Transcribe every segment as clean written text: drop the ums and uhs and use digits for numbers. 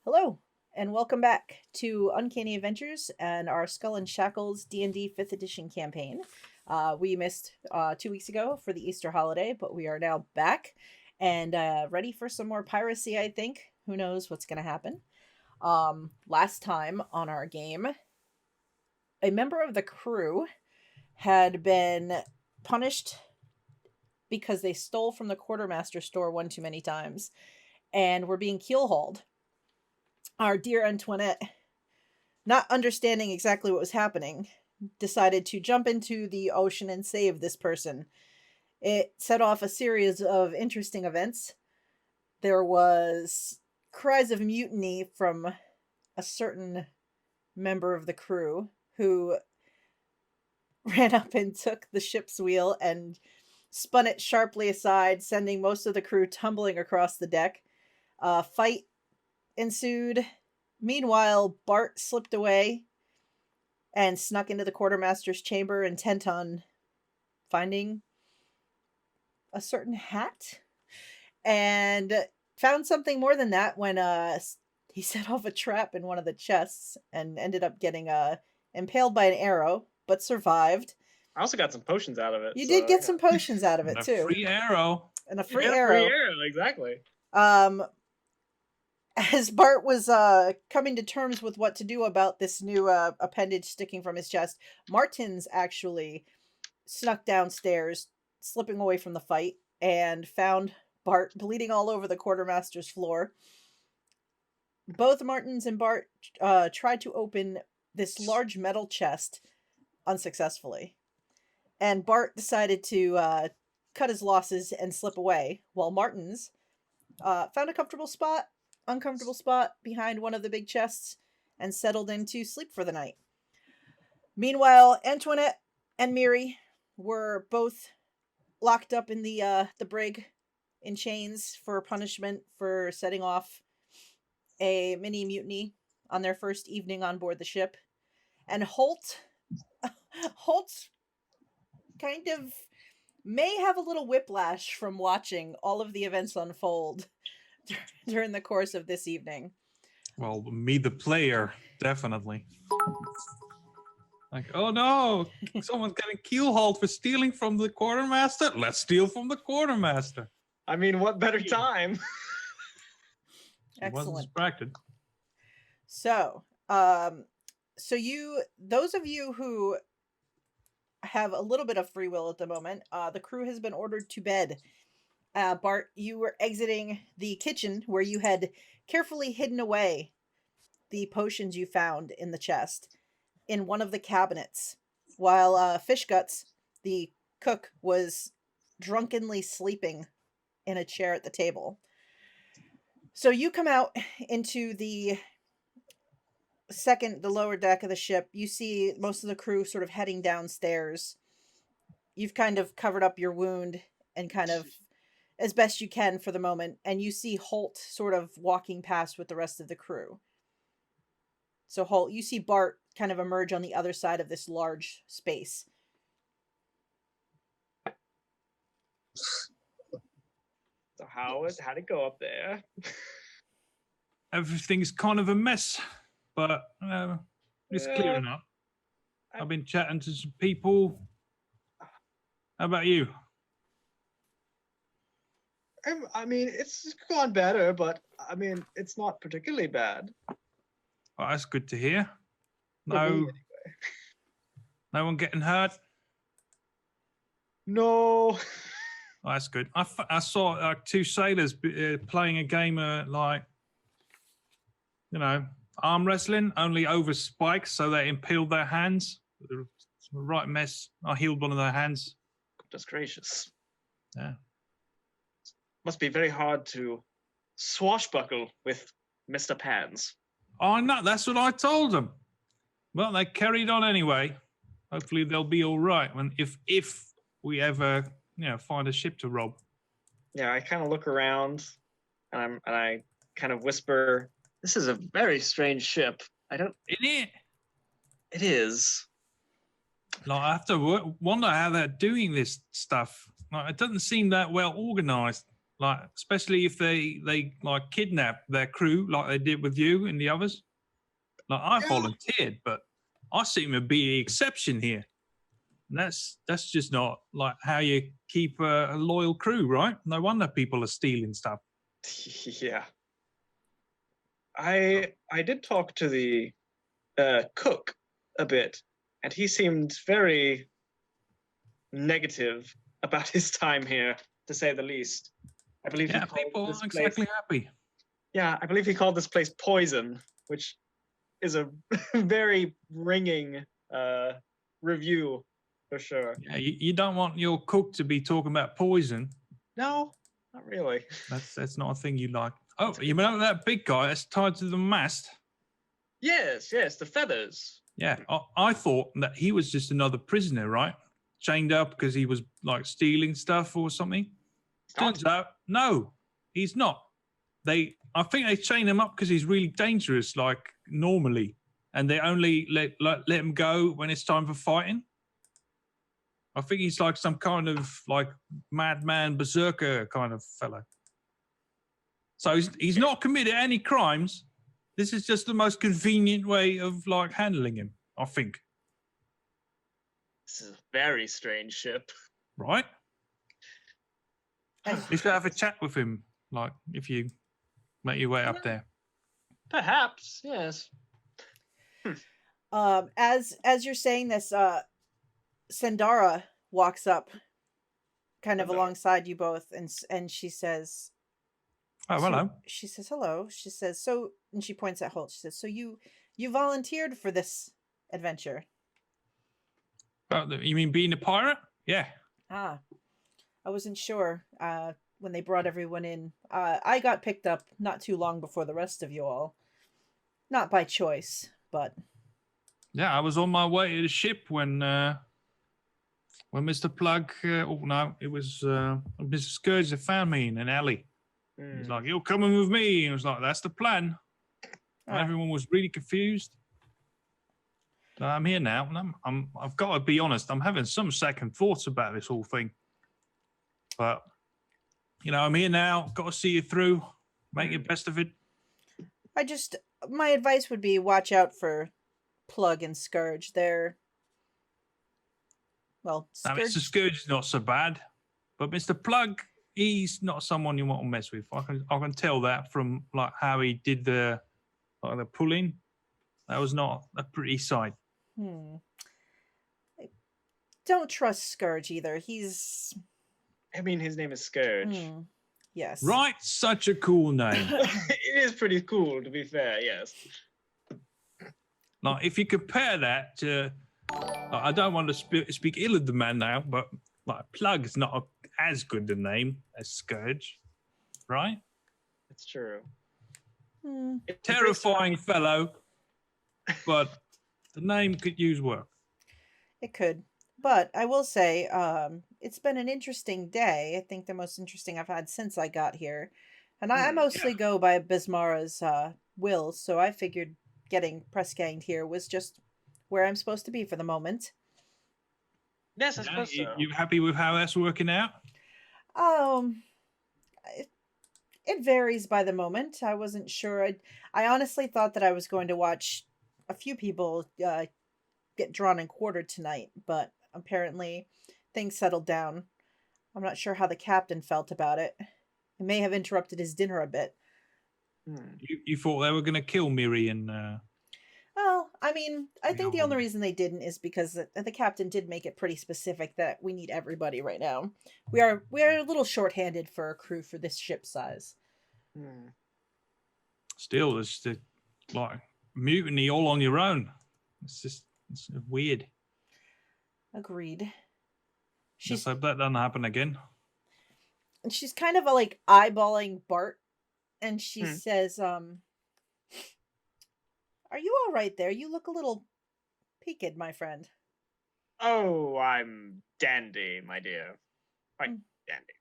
Hello, and welcome back to Uncanny Adventures and our Skull and Shackles D&D 5th edition campaign. We missed 2 weeks ago for the Easter holiday, but we are now back and ready for some more piracy, I think. Who knows what's going to happen. Last time on our game, a member of the crew had been punished because they stole from the quartermaster store one too many times and were being keelhauled. Our dear Antoinette, not understanding exactly what was happening, decided to jump into the ocean and save this person. It set off a series of interesting events. There was cries of mutiny from a certain member of the crew who ran up and took the ship's wheel and spun it sharply aside, sending most of the crew tumbling across the deck. A fight ensued. Meanwhile, Bart slipped away and snuck into the quartermaster's chamber, intent on finding a certain hat, and found something more than that when he set off a trap in one of the chests and ended up getting impaled by an arrow, but survived. I also got some potions out of it. You did get some potions out of it A too. free arrow. And a free Yeah, arrow. free arrow, exactly. As Bart was coming to terms with what to do about this new appendage sticking from his chest, Martins actually snuck downstairs, slipping away from the fight, and found Bart bleeding all over the quartermaster's floor. Both Martins and Bart tried to open this large metal chest unsuccessfully. And Bart decided to cut his losses and slip away, while Martins found a uncomfortable spot behind one of the big chests and settled in to sleep for the night. Meanwhile, Antoinette and Miri were both locked up in the brig in chains for punishment for setting off a mini mutiny on their first evening on board the ship. And Holt kind of may have a little whiplash from watching all of the events unfold during the course of this evening. Well, me, the player, definitely. Like, oh no, someone's getting keelhauled for stealing from the quartermaster. Let's steal from the quartermaster. I mean, what better time? He wasn't Excellent. distracted. So, those of you who have a little bit of free will at the moment, the crew has been ordered to bed. Bart, you were exiting the kitchen where you had carefully hidden away the potions you found in the chest in one of the cabinets, while Fishguts, the cook, was drunkenly sleeping in a chair at the table. So you come out into the lower deck of the ship. You see most of the crew sort of heading downstairs. You've kind of covered up your wound and kind of as best you can for the moment, and you see Holt sort of walking past with the rest of the crew. So Holt, you see Bart kind of emerge on the other side of this large space. So how'd it go up there? Everything's kind of a mess, but it's clearing up. I've been chatting to some people. How about you? I mean, it's gone better, but I mean, it's not particularly bad. Oh, that's good to hear. For me, No, anyway. no one getting hurt. No. Oh, that's good. I saw two sailors playing a game arm wrestling, only over spikes, so they impaled their hands. It's a right mess. I healed one of their hands. Goodness gracious. Yeah. Must be very hard to swashbuckle with Mr. Pans. Oh, no, that's what I told them. Well, they carried on anyway. Hopefully they'll be all right when if we ever find a ship to rob. Yeah, I kind of look around and I kind of whisper, "This is a very strange ship. Isn't it? It is. Like, I have to wonder how they're doing this stuff. Like, it doesn't seem that well organized. Like, especially if they like kidnap their crew, like they did with you and the others. Like, I volunteered, but I seem to be the exception here. And that's just not like how you keep a loyal crew, right? No wonder people are stealing stuff. Yeah. I did talk to the cook a bit, and he seemed very negative about his time here, to say the least. I believe he Yeah, called people this aren't place. exactly happy. Yeah, I believe he called this place Poison, which is a very ringing review for sure. Yeah, you don't want your cook to be talking about poison. No, not really. That's not a thing you like. Oh, you know that big guy that's tied to the mast? Yes, the feathers. Yeah, I thought that he was just another prisoner, right? Chained up because he was like stealing stuff or something. Turns out, no, he's not. I think they chain him up because he's really dangerous, like normally, and they only let him go when it's time for fighting. I think he's like some kind of like madman berserker kind of fellow. So he's not committed any crimes. This is just the most convenient way of like handling him, I think. This is a very strange ship. Right? You should have a chat with him, like if you make your way up there. Perhaps, yes. As you're saying this, Sandara walks up, kind of alongside you both, and she says, "Oh, hello." She says, "Hello." She says, "So," and she points at Holt. She says, "So you volunteered for this adventure?" Oh, you mean being a pirate? Yeah. Ah, I wasn't sure. When they brought everyone in, I got picked up not too long before the rest of you all. Not by choice, but yeah, I was on my way to the ship when Mr. Plugg. Oh no, it was Mr. Scourge that found me in an alley. He's like, "You're coming with me," and I was like, "That's the plan." And everyone was really confused. So I'm here now, and I've got to be honest. I'm having some second thoughts about this whole thing, but I'm here now. Got to see you through. Make the best of it. My advice would be watch out for Plugg and Scourge. Scourge. Mr. Scourge is not so bad, but Mr. Plugg, he's not someone you want to mess with. I can tell that from like how he did the pulling. That was not a pretty sight. I don't trust Scourge either. His name is Scourge. Yes. Right, such a cool name. It is pretty cool, to be fair. Yes. Like if you compare that to, I don't want to speak ill of the man now, but like Plugg is not as good a name as Scourge, right? It's true. Terrifying fellow, but the name could use work. It could. But I will say, it's been an interesting day. I think the most interesting I've had since I got here. And I mostly go by Bismara's will, so I figured getting press ganged here was just where I'm supposed to be for the moment. Yes, I suppose so. You happy with how that's working out? It varies by the moment. I wasn't sure. I honestly thought that I was going to watch a few people get drawn and quartered tonight, but apparently things settled down. I'm not sure how the captain felt about it. It may have interrupted his dinner a bit. You thought they were going to kill Miri and... Well, I mean, I think the only reason they didn't is because the captain did make it pretty specific that we need everybody right now. We are a little short-handed for a crew for this ship size. Still, it's like mutiny all on your own. It's weird. Agreed. Just hope that doesn't happen again. And she's kind of like eyeballing Bart, and she says, "Are you all right there? You look a little peaked, my friend." Oh, I'm dandy, my dear. Quite dandy.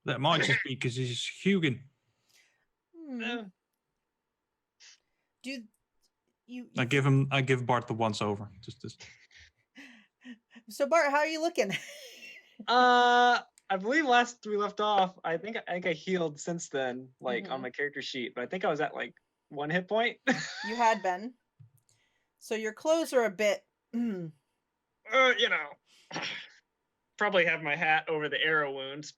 That might just be because he's Hugin. I give Bart the once over. Just. So Bart, how are you looking? I I believe last we left off, I think I healed since then, like on Mhm. my character sheet, but I think I was at like 1 hit point. You had been. So your clothes are a bit. You know, probably have my hat over the arrow wounds.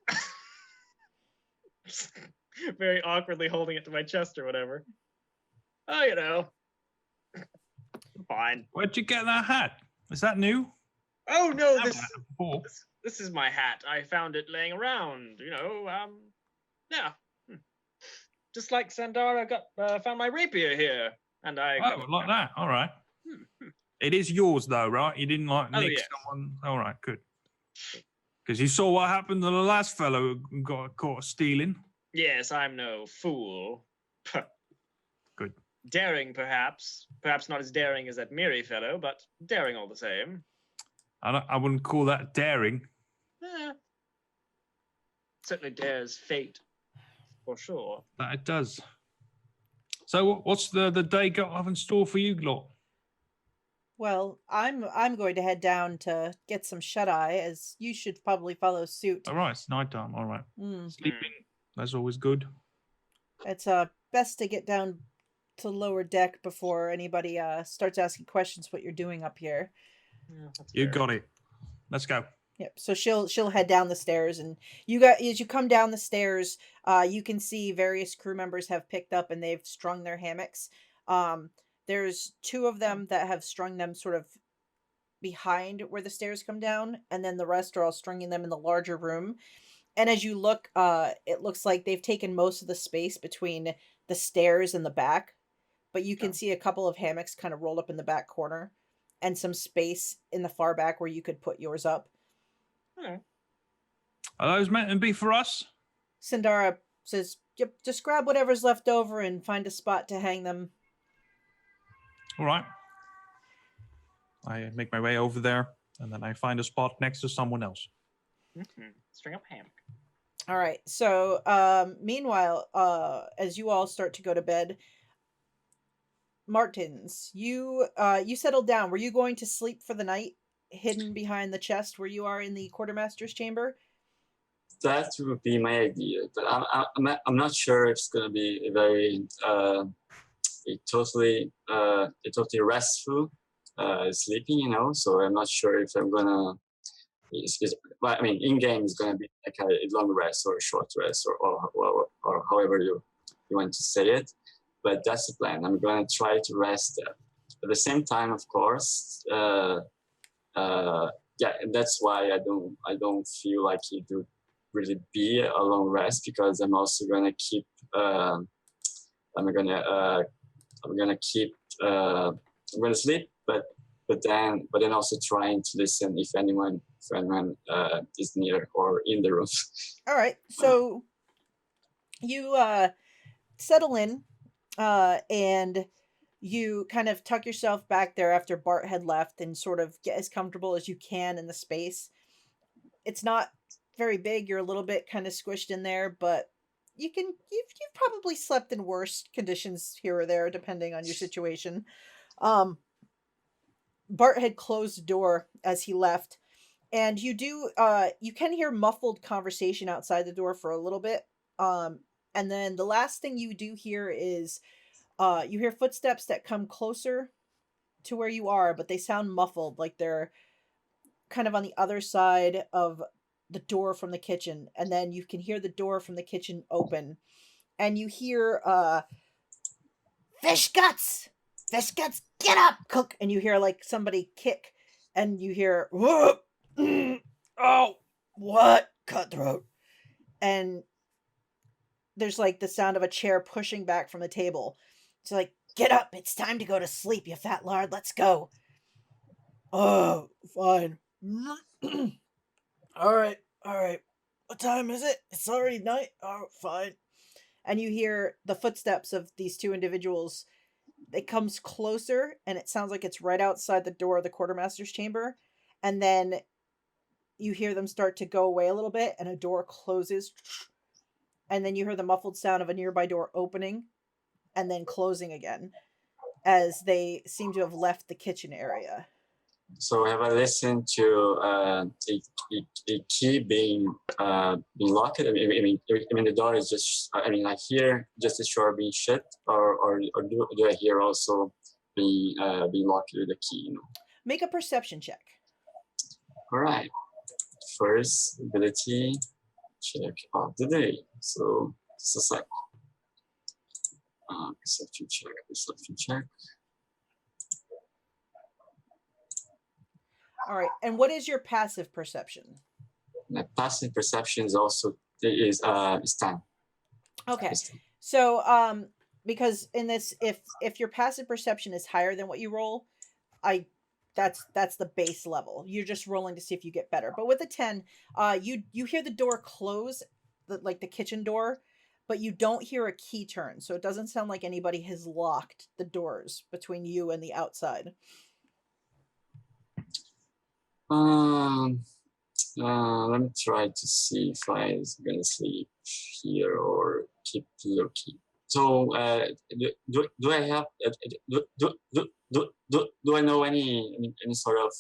Very awkwardly holding it to my chest or whatever. Oh, you know, fine. Where'd you get that hat? Is that new? Oh no, I've this had it before. this is my hat. I found it laying around. Yeah. Just like Sandara found my rapier here, and I. Oh, like that. All right. Hmm. It is yours though, right? You didn't like Oh, nick yes. someone. All right, good. Because you saw what happened to the last fellow who got caught stealing. Yes, I'm no fool. Good. Daring, perhaps. Perhaps not as daring as that Miri fellow, but daring all the same. I wouldn't call that daring. Certainly dares fate, for sure. That it does. So what's the day got in store for you lot? Well, I'm going to head down to get some shut eye, as you should probably follow suit. All right, it's nighttime. All right. Sleeping. That's always good. It's best to get down to lower deck before anybody starts asking questions what you're doing up here. Yeah, that's You fair. got it. Let's go. Yep. So she'll head down the stairs, and as you come down the stairs, you can see various crew members have picked up and they've strung their hammocks. There's two of them that have strung them sort of behind where the stairs come down, and then the rest are all stringing them in the larger room. And as you look, it looks like they've taken most of the space between the stairs and the back, but you can Oh. see a couple of hammocks kind of rolled up in the back corner, and some space in the far back where you could put yours up. Okay. Are those meant to be for us? Sindara says, "Yep, just grab whatever's left over and find a spot to hang them." All right. I make my way over there, and then I find a spot next to someone else. String up hammock. All right. So, meanwhile, as you all start to go to bed, Martins, you settled down. Were you going to sleep for the night, hidden behind the chest where you are in the quartermaster's chamber? That would be my idea, but I'm not sure if it's gonna be a very totally restful sleeping, you know. So I'm not sure if I'm gonna. Well, I mean, in game is gonna be like a long rest or a short rest or however you want to say it. But that's the plan. I'm gonna try to rest at the same time, of course. Yeah, and that's why I don't feel like it would really be a long rest, because I'm also gonna keep I'm gonna sleep, but then also trying to listen if anyone is near or in the room. All right. So you settle in, and you kind of tuck yourself back there after Bart had left and sort of get as comfortable as you can in the space. It's not very big. You're a little bit kind of squished in there, but you've probably slept in worse conditions here or there depending on your situation. Bart had closed the door as he left, and you can hear muffled conversation outside the door for a little bit. And then the last thing you do hear is you hear footsteps that come closer to where you are, but they sound muffled, like they're kind of on the other side of the door from the kitchen. And then you can hear the door from the kitchen open, and you hear fish guts, get up, cook. And you hear like somebody kick, and you hear whoop, oh, what, cutthroat. And there's like the sound of a chair pushing back from the table. It's like, get up, it's time to go to sleep, you fat lard, let's go. Oh, fine. All right. What time is it? It's already night. Oh, fine. And you hear the footsteps of these two individuals. It comes closer, and it sounds like it's right outside the door of the quartermaster's chamber. And then you hear them start to go away a little bit, and a door closes. And then you hear the muffled sound of a nearby door opening and then closing again, as they seem to have left the kitchen area. So have I listened to a key being locked? I mean, the door is just. I mean, I hear just a door being shut, or do I hear also being locked with a key? You know? Make a perception check. All right. First ability check of the day. So just a sec. Perception check. Perception check. All right. And what is your passive perception? My passive perception is also is 10. Okay. It's 10. So because in this, if your passive perception is higher than what you roll, that's the base level. You're just rolling to see if you get better. But with a 10, you hear the door close, like the kitchen door, but you don't hear a key turn. So it doesn't sound like anybody has locked the doors between you and the outside. Let me try to see if I'm gonna sleep here or keep looking. So, do I have do I know any sort of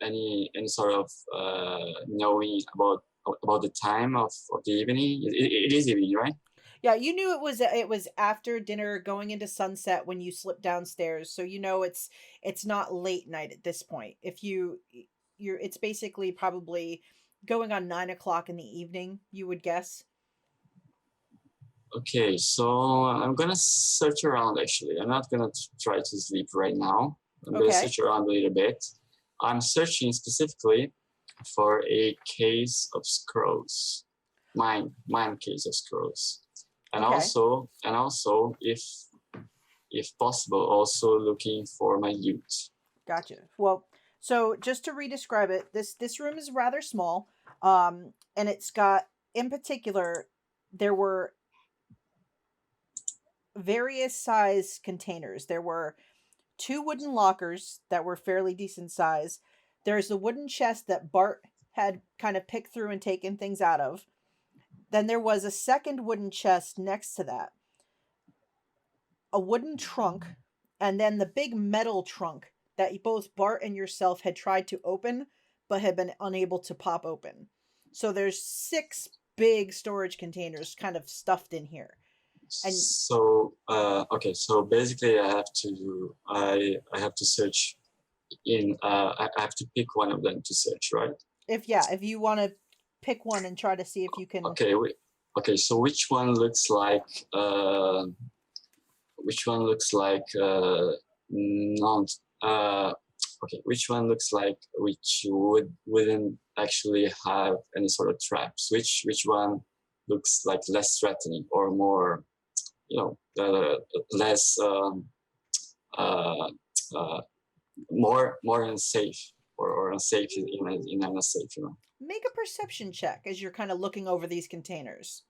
any sort of knowing about the time of the evening? It is evening, right? Yeah, you knew it was after dinner, going into sunset when you slipped downstairs. So you know it's not late night at this point. If it's basically probably going on 9 o'clock in the evening, you would guess. Okay, so I'm gonna search around. Actually, I'm not gonna try to sleep right now. I'm gonna search around a little bit. I'm searching specifically for a case of scrolls, mine case of scrolls. And also, if possible, also looking for my loot. Gotcha. Well, so just to re-describe it, this room is rather small, and it's got, in particular, there were various size containers. There were 2 wooden lockers that were fairly decent size. There's the wooden chest that Bart had kind of picked through and taken things out of. Then there was a second wooden chest next to that, a wooden trunk, and then the big metal trunk that both Bart and yourself had tried to open but had been unable to pop open. So there's 6 big storage containers kind of stuffed in here. And so okay, so basically I have to search in I have to pick one of them to search, right? If you want to pick one and try to see if you can. Okay, so which one looks like non okay, which one looks like which wouldn't actually have any sort of traps? Which one looks like less threatening or more, less more unsafe or unsafe in unsafe, Make a perception check as you're kind of looking over these containers.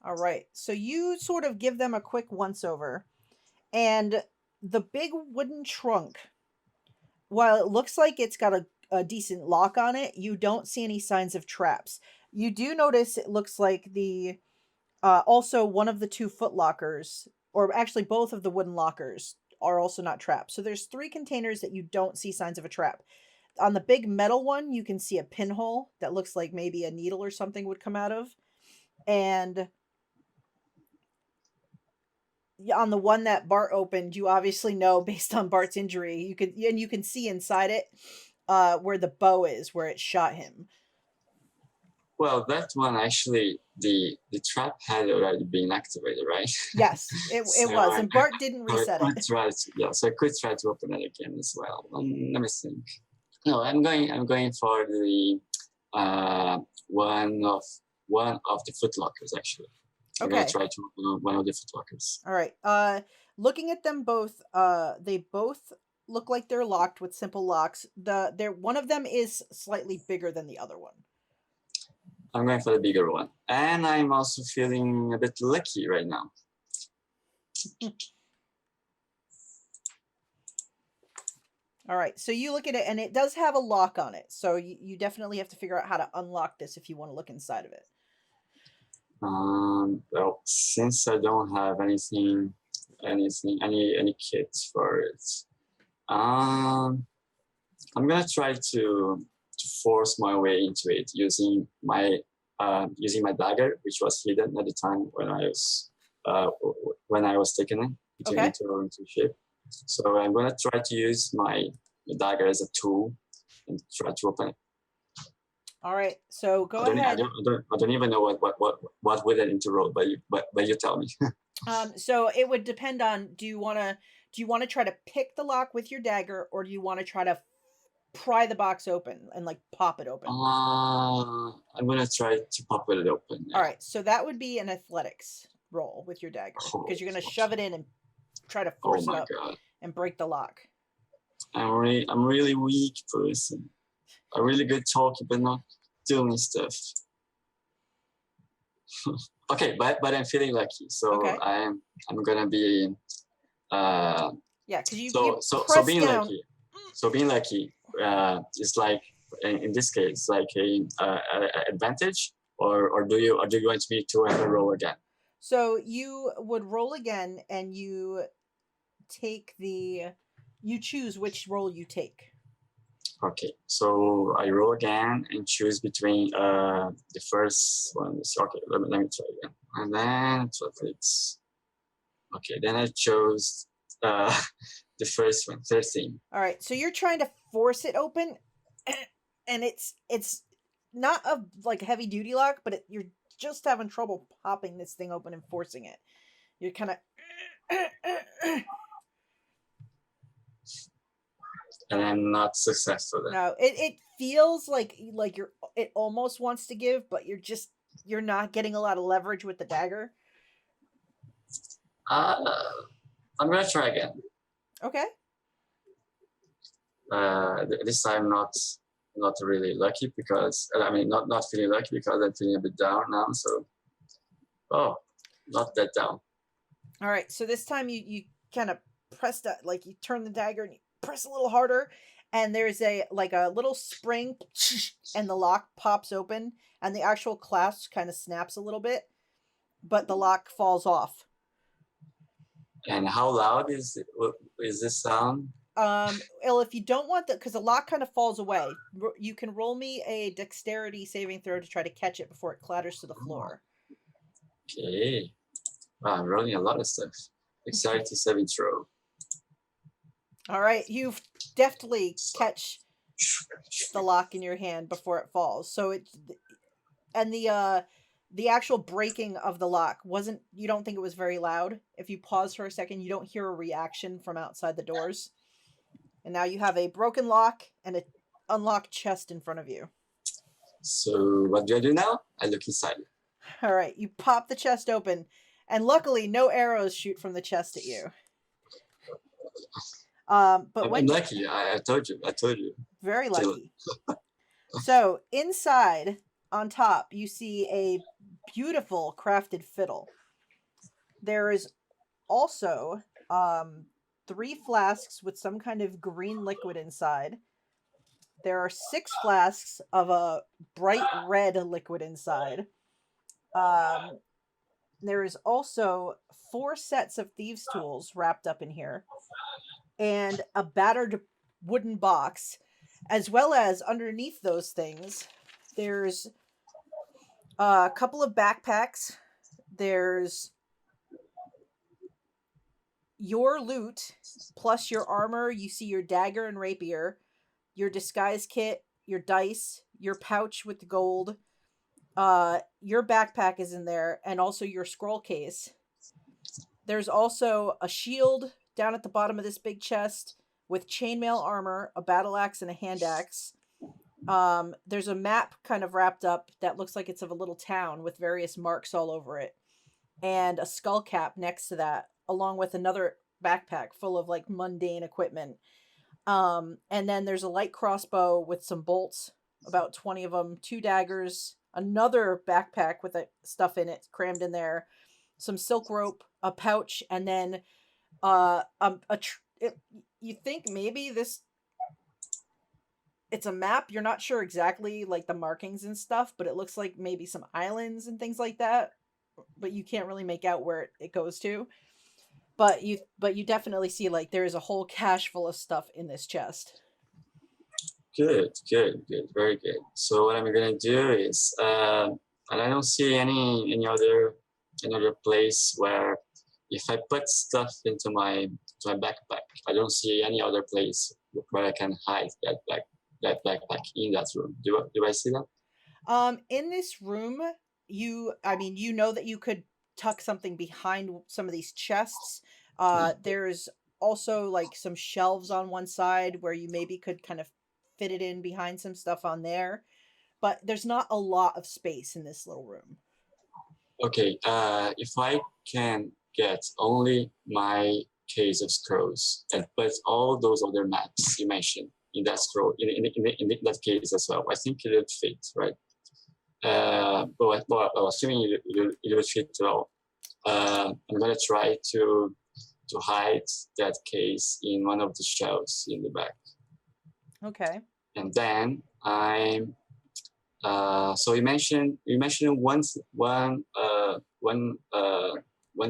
All right, so you sort of give them a quick once over, and the big wooden trunk, while it looks like it's got a decent lock on it, you don't see any signs of traps. You do notice it looks like the also one of the 2 foot lockers, or actually both of the wooden lockers, are also not trapped. So there's 3 containers that you don't see signs of a trap. On the big metal one, you can see a pinhole that looks like maybe a needle or something would come out of. And on the one that Bart opened, you obviously know based on Bart's injury, you can see inside it where the bow is, where it shot him. Well, that one actually, the trap had already been activated, right? Yes, it was, and Bart didn't reset it. So I could try to open it again as well. Let me think. No, I'm going for the one of the footlockers actually. I'm gonna try to open one of the footlockers. All right. Looking at them both, they both look like they're locked with simple locks. One of them is slightly bigger than the other one. I'm going for the bigger one, and I'm also feeling a bit lucky right now. All right, so you look at it, and it does have a lock on it. So you definitely have to figure out how to unlock this if you want to look inside of it. Well, since I don't have anything anything, any kits for it. I'm gonna try to force my way into it using my dagger, which was hidden at the time when I was taken into ship. So I'm gonna try to use my dagger as a tool and try to open it. All right, so go ahead. I don't even know what with it into roll, but you tell me. So it would depend on, do you want to try to pick the lock with your dagger, or do you want to try to pry the box open and like pop it open? I'm gonna try to pop it open. All right, so that would be an athletics roll with your dagger, because you're gonna shove it in and try to force it up and break the lock. I'm really weak person. I'm really good talking, but not doing stuff. Okay, but I'm feeling lucky, so I'm gonna be yeah, because you being down. lucky. So being lucky is like in this case like a advantage, or do you want me to have a roll again? So you would roll again, and you choose which roll you take. Okay, so I roll again and choose between the first one. Okay, let me try again. And then it's okay. Then I chose the first one, 13. All right, so you're trying to force it open, and it's not a like heavy duty lock, but you're just having trouble popping this thing open and forcing it. You're kind of. And I'm not successful then. No, it feels like it almost wants to give, but you're not getting a lot of leverage with the dagger. I'm gonna try again. Okay. This time not really lucky, because not feeling lucky because I'm feeling a bit down now. So, not that down. All right, so this time you kind of press that, like you turn the dagger and you press a little harder, and there's a little spring, and the lock pops open, and the actual clasp kind of snaps a little bit, but the lock falls off. And how loud is this sound? Well, if you don't want because the lock kind of falls away, you can roll me a dexterity saving throw to try to catch it before it clatters to the floor. Okay. Wow, I'm rolling a lot of stuff. Dexterity saving throw. All right, you deftly catch the lock in your hand before it falls. So the actual breaking of the lock you don't think it was very loud. If you pause for a second, you don't hear a reaction from outside the doors. And now you have a broken lock and an unlocked chest in front of you. So what do I do now? I look inside. All right, you pop the chest open, and luckily no arrows shoot from the chest at you. But I'm lucky. I told you. Very lucky. So inside, on top, you see a beautiful crafted fiddle. There is also 3 flasks with some kind of green liquid inside. There are 6 flasks of a bright red liquid inside. There is also 4 sets of thieves' tools wrapped up in here, and a battered wooden box, as well as underneath those things, there's a couple of backpacks. There's your loot, plus your armor. You see your dagger and rapier, your disguise kit, your dice, your pouch with the gold. Your backpack is in there, and also your scroll case. There's also a shield down at the bottom of this big chest with chainmail armor, a battle axe, and a hand axe. There's a map kind of wrapped up that looks like it's of a little town with various marks all over it, and a skull cap next to that, along with another backpack full of like mundane equipment. And then there's a light crossbow with some bolts, about 20 of them, 2 daggers, another backpack with stuff in it crammed in there, some silk rope, a pouch, and then you think maybe it's a map. You're not sure exactly like the markings and stuff, but it looks like maybe some islands and things like that, but you can't really make out where it goes to. But you definitely see like there is a whole cache full of stuff in this chest. Good, very good. So what I'm gonna do is, and I don't see any other place where if I put stuff into my backpack, I don't see any other place where I can hide that backpack in that room. Do I see that? In this room, you know that you could tuck something behind some of these chests. There's also like some shelves on one side where you maybe could kind of fit it in behind some stuff on there, but there's not a lot of space in this little room. Okay. If I can get only my case of scrolls and put all those other maps you mentioned in that scroll in that case as well, I think it would fit, right? But assuming it would fit well, I'm gonna try to hide that case in one of the shelves in the back. Okay. And then I'm so you mentioned one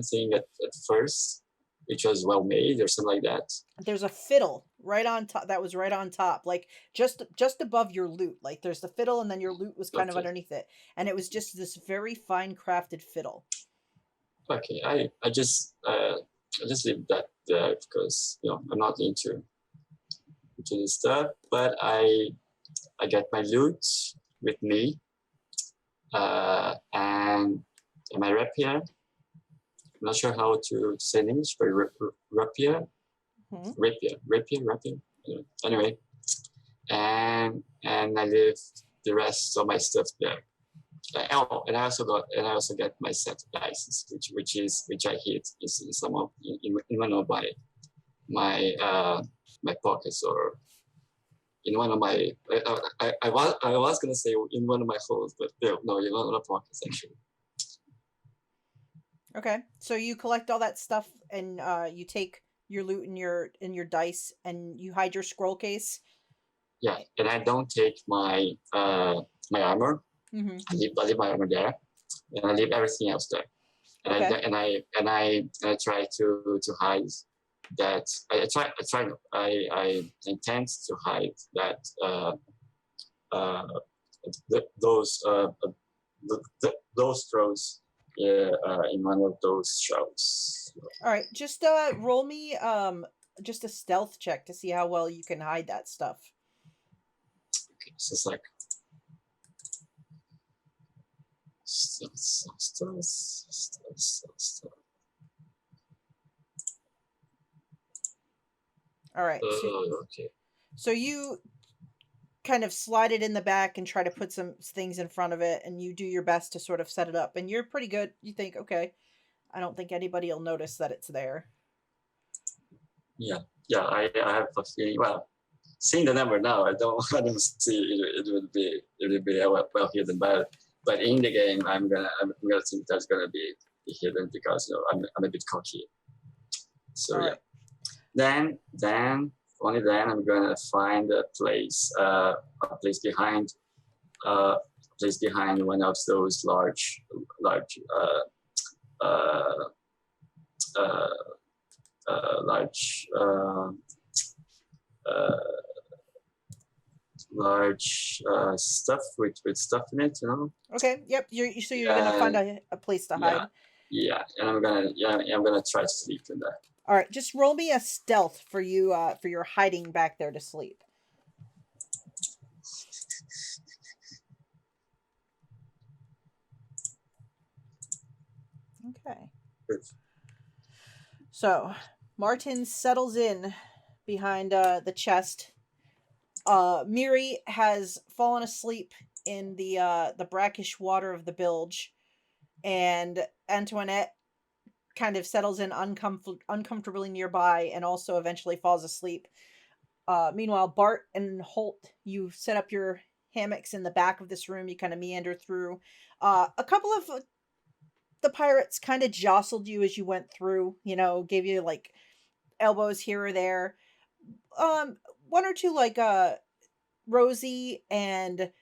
thing at first, which was well made or something like that. There's a fiddle right on top. That was right on top, like just above your loot. Like there's the fiddle, and then your loot was kind of Okay. underneath it, and it was just this very fine crafted fiddle. Okay, I just leave that there because I'm not into this stuff, but I get my loot with me, and my rapier. I'm not sure how to say in English, but rapier, rapier. Anyway, and I leave the rest of my stuff there. And I also get my set of dice, which I hid in one of my pockets, or in one of my I was gonna say in one of my holes, but no, in one of my pockets actually. Okay, so you collect all that stuff, and you take your loot and your dice, and you hide your scroll case. Yeah, and I don't take my my armor. Mm-hmm. I leave my armor there, and I leave everything else there. And Okay. I try to hide that. I intend to hide that those throws in one of those shelves. All right, just roll me just a stealth check to see how well you can hide that stuff. Okay, so it's like stealth. All right. Okay. So you kind of slide it in the back and try to put some things in front of it, and you do your best to sort of set it up, and you're pretty good. You think, okay, I don't think anybody will notice that it's there. Yeah, I have a feeling. Well, seeing the number now, I don't see it would be well hidden, but in the game, I'm gonna think that's gonna be hidden because I'm a bit cocky. So All yeah, right. then only then I'm gonna find a place behind one of those large large stuff with stuff in it, Okay. Yep. You're gonna find a place to hide. Yeah, and I'm gonna try to sleep in there. All right. Just roll me a stealth for you for your hiding back there to sleep. Okay. Good. So Martin settles in behind the chest. Miri has fallen asleep in the brackish water of the bilge, and Antoinette kind of settles in uncomfortably nearby and also eventually falls asleep. Meanwhile, Bart and Holt, you set up your hammocks in the back of this room. You kind of meander through. A couple of the pirates kind of jostled you as you went through, gave you like elbows here or there. One or two like Rosie and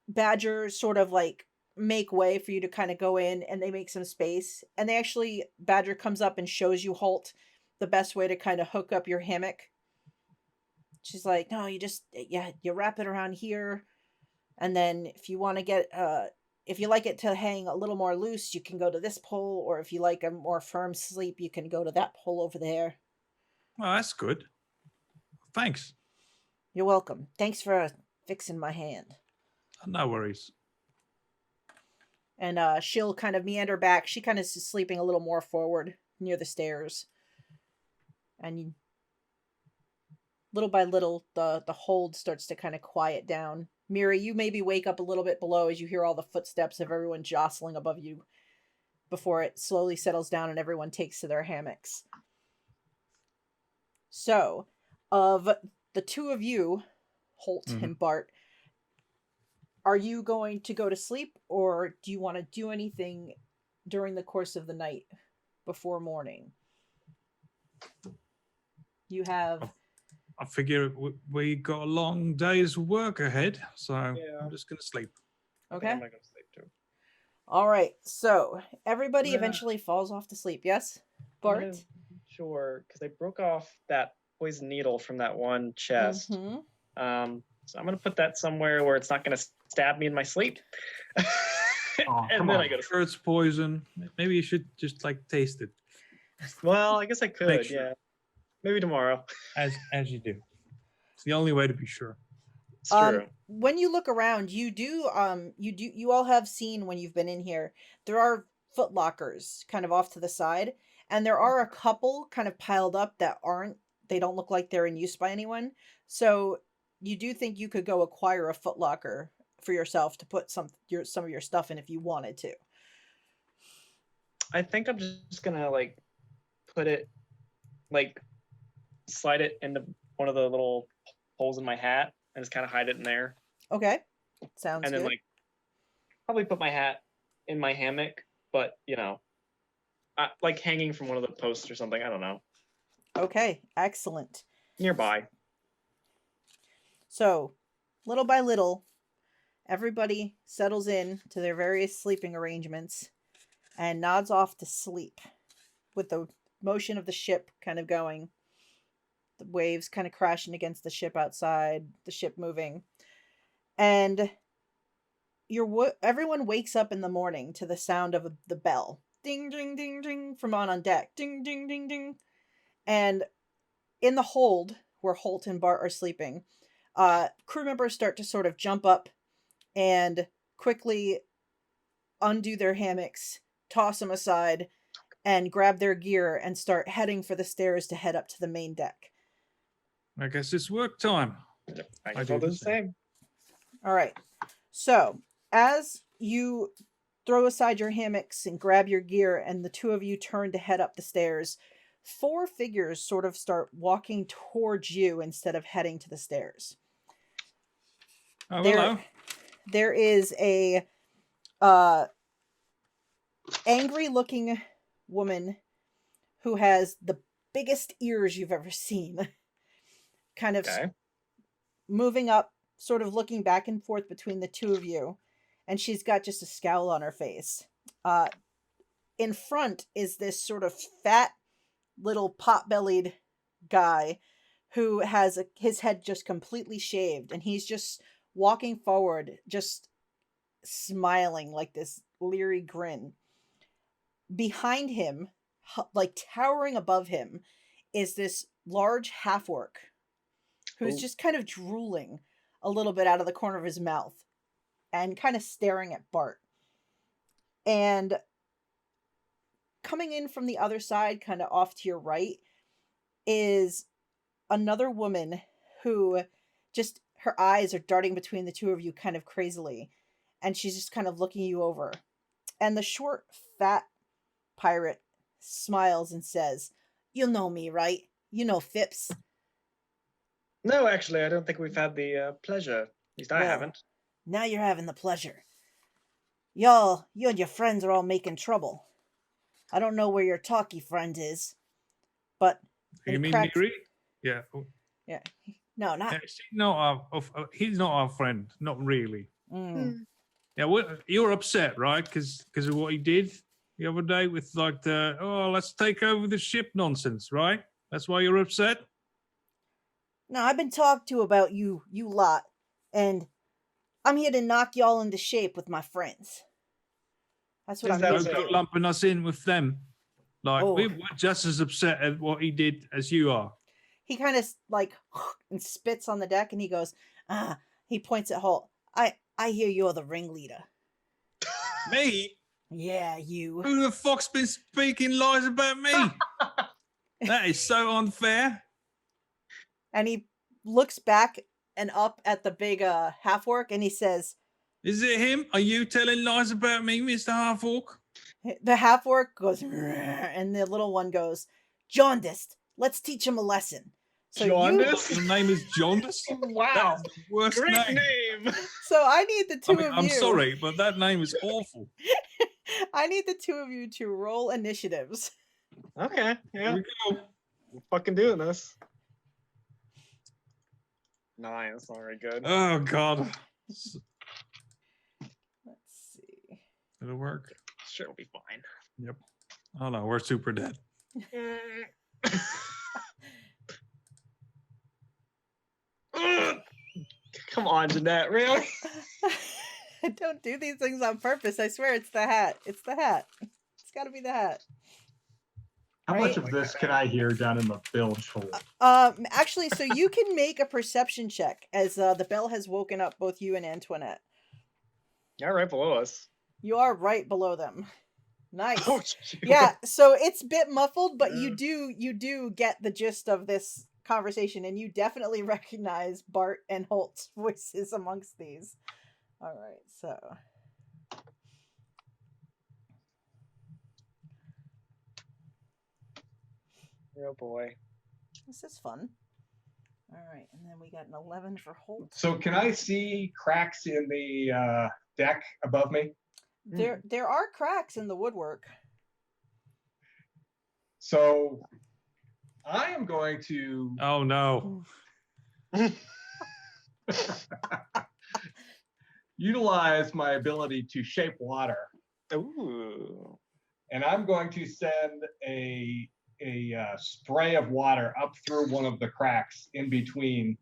Badger sort of like make way for you to kind of go in, and they make some space, and they actually, Badger comes up and shows you, Holt, the best way to kind of hook up your hammock. She's like, no, you just, you wrap it around here, and then if you want to get if you like it to hang a little more loose, you can go to this pole, or if you like a more firm sleep, you can go to that pole over there. Oh, that's good. Thanks. You're welcome. Thanks for fixing my hand. No worries. And she'll kind of meander back. She kind of is sleeping a little more forward near the stairs. And little by little, the hold starts to kind of quiet down. Miri, you maybe wake up a little bit below as you hear all the footsteps of everyone jostling above you before it slowly settles down and everyone takes to their hammocks. So, of the two of you, Holt and Bart, are you going to go to sleep, or do you want to do anything during the course of the night before morning? You have... I figure we got a long day's work ahead, so I'm just going to sleep. Okay. I'm going to sleep too. All right, so everybody eventually falls off to sleep, yes? Bart? Sure, because I broke off that poison needle from that one chest. Mm-hmm. So I'm going to put that somewhere where it's not going to stab me in my sleep. And then I go to sure it's poison. Maybe you should just like taste it. Well, I guess I could, sure. yeah. Maybe tomorrow. As you do. It's the only way to be sure. It's true. When you look around, you all have seen when you've been in here, there are foot lockers kind of off to the side, and there are a couple kind of piled up that they don't look like they're in use by anyone. So you do think you could go acquire a foot locker for yourself to put some of your stuff in if you wanted to. I think I'm just gonna like put it, like slide it into one of the little holes in my hat and just kind of hide it in there. Okay, sounds good. And then like probably put my hat in my hammock, but like hanging from one of the posts or something. I don't know. Okay, excellent. Nearby. So, little by little, everybody settles in to their various sleeping arrangements and nods off to sleep with the motion of the ship kind of going. The waves kind of crashing against the ship outside, the ship moving. And everyone wakes up in the morning to the sound of the bell. Ding, ding, ding, ding, from on deck. Ding, ding, ding, ding. And in the hold, where Holt and Bart are sleeping, crew members start to sort of jump up and quickly undo their hammocks, toss them aside, and grab their gear and start heading for the stairs to head up to the main deck. I guess it's work time. I do the same. All right. So, as you throw aside your hammocks and grab your gear, and the two of you turn to head up the stairs, 4 figures sort of start walking towards you instead of heading to the stairs. Oh, hello. There is a angry-looking woman who has the biggest ears you've ever seen. Kind of moving up, sort of looking back and forth between the two of you. And she's got just a scowl on her face. In front is this sort of fat, little pot-bellied guy who has his head just completely shaved. And he's just walking forward, just smiling like this leery grin. Behind him, like towering above him, is this large half-orc who's just kind of drooling a little bit out of the corner of his mouth and kind of staring at Bart. And coming in from the other side, kind of off to your right, is another woman who just, her eyes are darting between the two of you kind of crazily. And she's just kind of looking you over. And the short, fat pirate smiles and says, "You know me, right? You know Phipps." No, actually, I don't think we've had the pleasure. At least I haven't. Now you're having the pleasure. You and your friends are all making trouble. I don't know where your talkie friend is, but... You mean Miri? Yeah. Yeah. No, not... He's not our friend. Not really. Yeah, you're upset, right? Because of what he did the other day with like the let's take over the ship nonsense, right? That's why you're upset. No, I've been talked to about you lot, and I'm here to knock y'all into shape with my friends. That's what Is I'm that here Don't to go do. lumping us in with them. Like Oh. we're just as upset at what he did as you are. He kind of like and spits on the deck, and he goes, "Ah." He points at Holt. I hear you're the ringleader. Me? Yeah, you. Who the fuck's been speaking lies about me? That is so unfair. And he looks back and up at the big half-orc, and he says, Is it him? Are you telling lies about me, Mr. Half-Orc? the half-orc goes, and the little one goes, "Jaundiced, let's teach him a lesson." So Jaundiced? Your name is Jaundice? Wow. That's the worst Great name. So I need the two of you. I'm sorry, but that name is awful. I need the two of you to roll initiatives. Okay. Here Yeah. we go. We're fucking doing this. 9. That's not very good. Oh, God. Let's see. It'll work. Sure, it'll be fine. Yep. Oh, no, we're super dead. Come on, Jeanette, really? I don't do these things on purpose. I swear it's the hat. It's the hat. It's got to be the hat. How much of this can I hear down in the bilge hole? Actually, so you can make a perception check as the bell has woken up both you and Antoinette. You're right below us. You are right below them. Nice. Oh, shoot. Yeah, so it's a bit muffled, but you do get the gist of this conversation, and you definitely recognize Bart and Holt's voices amongst these. All right, so Oh boy. this is fun. All right, and then we got an 11 for Holt. So can I see cracks in the deck above me? There are cracks in the woodwork. So I am going to Oh, no. utilize my ability to shape water, Ooh. and I'm going to send a spray of water up through one of the cracks in between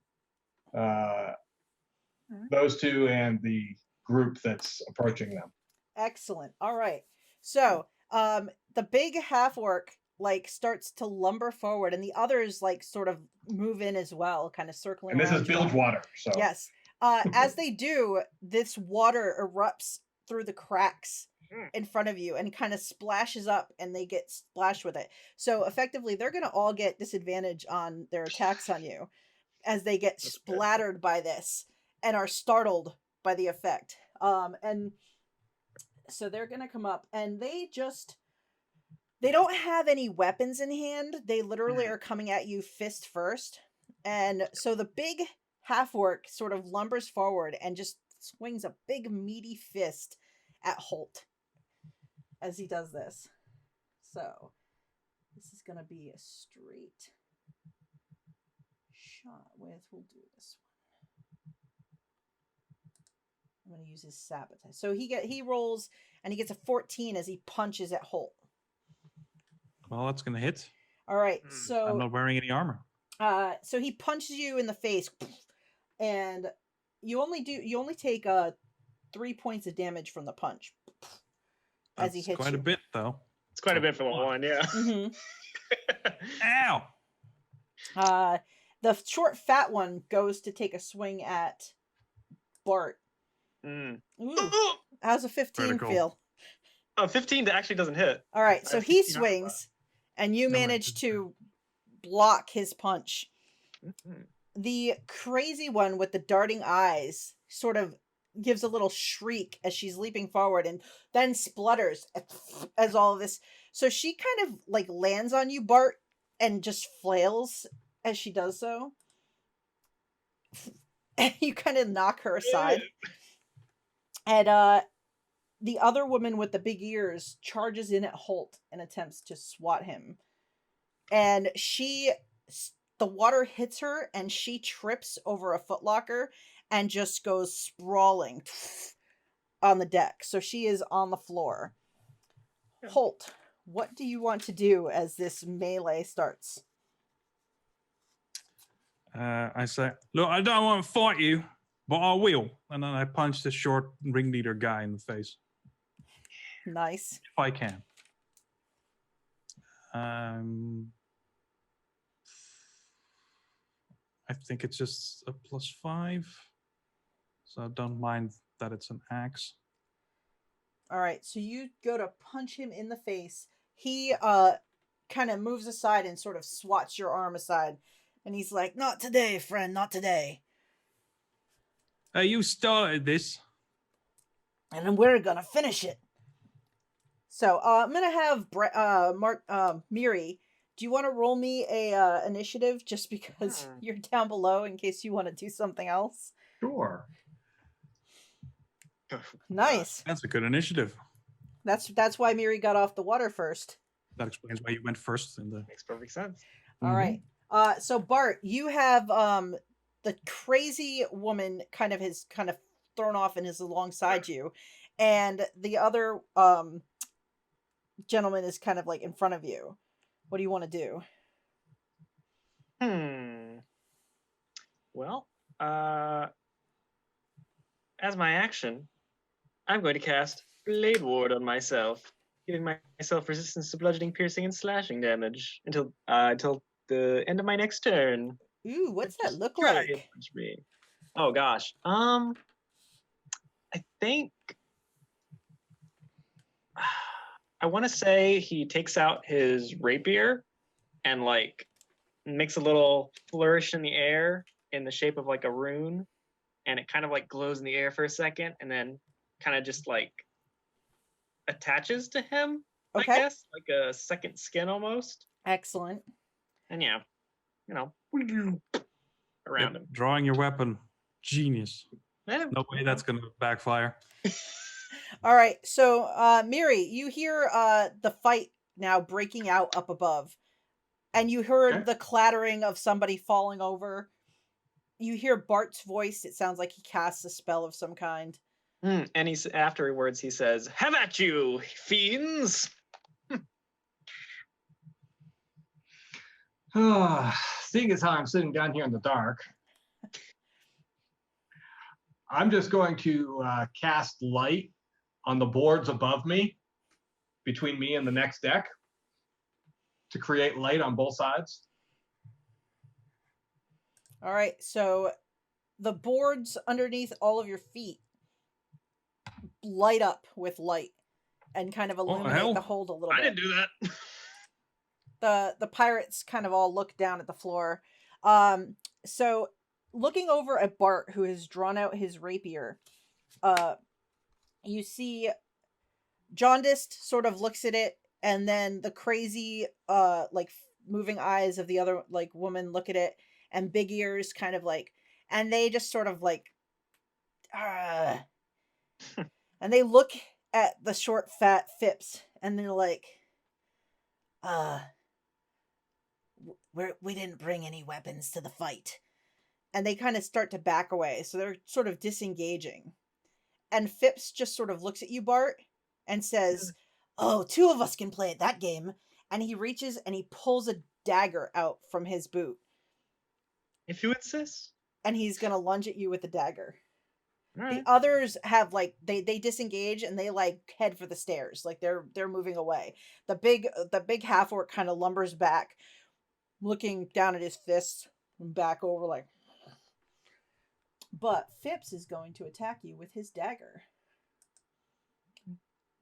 those two and the group that's approaching them. Excellent. All right. So, the big half orc like starts to lumber forward, and the others like sort of move in as well, kind of circling And this around is you bilge all. water. So Yes. As they do, this water erupts through the cracks in front of you and kind of splashes up, and they get splashed with it. So effectively, they're going to all get disadvantage on their attacks on you as they get splattered by this and are startled by the effect. And so they're going to come up, and they don't have any weapons in hand. They literally are coming at you fist first. And so the big half-orc sort of lumbers forward and just swings a big meaty fist at Holt as he does this. So this is going to be a straight shot with, we'll do this one. I'm going to use his sabotage. So he rolls, and he gets a 14 as he punches at Holt. Well, that's going to hit. All right, I'm so not wearing any armor. so he punches you in the face, and you only take 3 points of damage from the punch as he That's hits quite you. a bit, though. It's quite a bit for one, yeah. Mhm. Ow! The short fat one goes to take a swing at Bart. Ooh, how's a 15 Critical. feel? 15 actually doesn't hit. All right, I so have he 15 armor swings, and you No, it manage doesn't. to block his punch. Mhm. The crazy one with the darting eyes sort of gives a little shriek as she's leaping forward, and then splutters as all of this. So she kind of like lands on you, Bart, and just flails as she does so. And you kind of knock her aside. And the other woman with the big ears charges in at Holt and attempts to swat him. And the water hits her, and she trips over a footlocker and just goes sprawling on the deck, so she is on the floor. Yeah. Holt, what do you want to do as this melee starts? I say, look, I don't want to fight you, but I will. And then I punch the short ringleader guy in the face Nice. if I can. I think it's just a +5, so I don't mind that it's an axe. All right, so you go to punch him in the face. He kind of moves aside and sort of swats your arm aside, and he's like, "Not today, friend, not today." Hey, you started this. And then we're gonna finish it. So I'm gonna have Miri. Do you want to roll me a initiative just because you're down below in case you want to do something else? Sure. Nice. That's a good initiative. That's why Miri got off the water first. That explains why you went first in the. Makes perfect sense. All right. So Bart, you have the crazy woman kind of thrown off and is alongside you, and the other gentleman is kind of like in front of you. What do you want to do? Well, as my action, I'm going to cast Blade Ward on myself, giving myself resistance to bludgeoning, piercing, and slashing damage until the end of my next turn. Ooh, what's that look Try and like? punch me. Oh gosh. I think I want to say he takes out his rapier and like makes a little flourish in the air in the shape of like a rune, and it kind of like glows in the air for a second and then kind of just like attaches to him. Okay. I guess like a second skin almost. Excellent. And yeah, around him. Drawing your weapon. Genius. Yeah. No way that's going to backfire. All right. So, Miri, you hear the fight now breaking out up above, and you heard the clattering of somebody falling over. You hear Bart's voice. It sounds like he casts a spell of some kind. And afterwards he says, "Have at you, fiends!" Seeing as how I'm sitting down here in the dark, I'm just going to cast light on the boards above me, between me and the next deck, to create light on both sides. All right. So the boards underneath all of your feet light up with light and kind of illuminate the hold a little bit. I didn't do that. The pirates kind of all look down at the floor. So looking over at Bart, who has drawn out his rapier, you see Jaundiced sort of looks at it, and then the crazy like moving eyes of the other like woman look at it, and Big Ears kind of like, and they just sort of like and they look at the short fat Phipps, and they're like, we didn't bring any weapons to the fight. And they kind of start to back away, so they're sort of disengaging. And Phipps just sort of looks at you, Bart, and says, "Oh, two of us can play at that game." And he reaches and he pulls a dagger out from his boot. If you insist. And he's gonna lunge at you with the dagger. Right. The others have like they disengage and they like head for the stairs, like they're moving away. The big half orc kind of lumbers back, looking down at his fists and back over like. But Phipps is going to attack you with his dagger.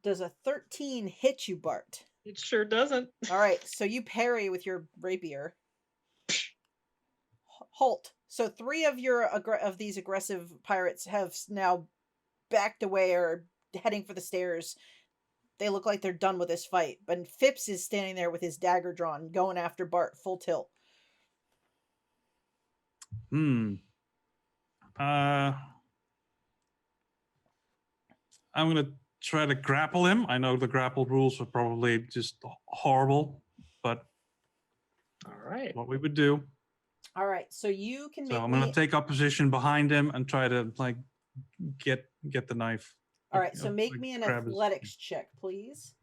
Does a 13 hit you, Bart? It sure doesn't. All right, so you parry with your rapier. Holt. So 3 of these aggressive pirates have now backed away or heading for the stairs. They look like they're done with this fight. But Phipps is standing there with his dagger drawn, going after Bart full tilt. I'm going to try to grapple him. I know the grapple rules are probably just horrible, but All right. what we would do. All right, so you can make So I'm going to take up position behind him and try to like get the knife. All right, so I'll, make like, me an grab his- athletics check, please.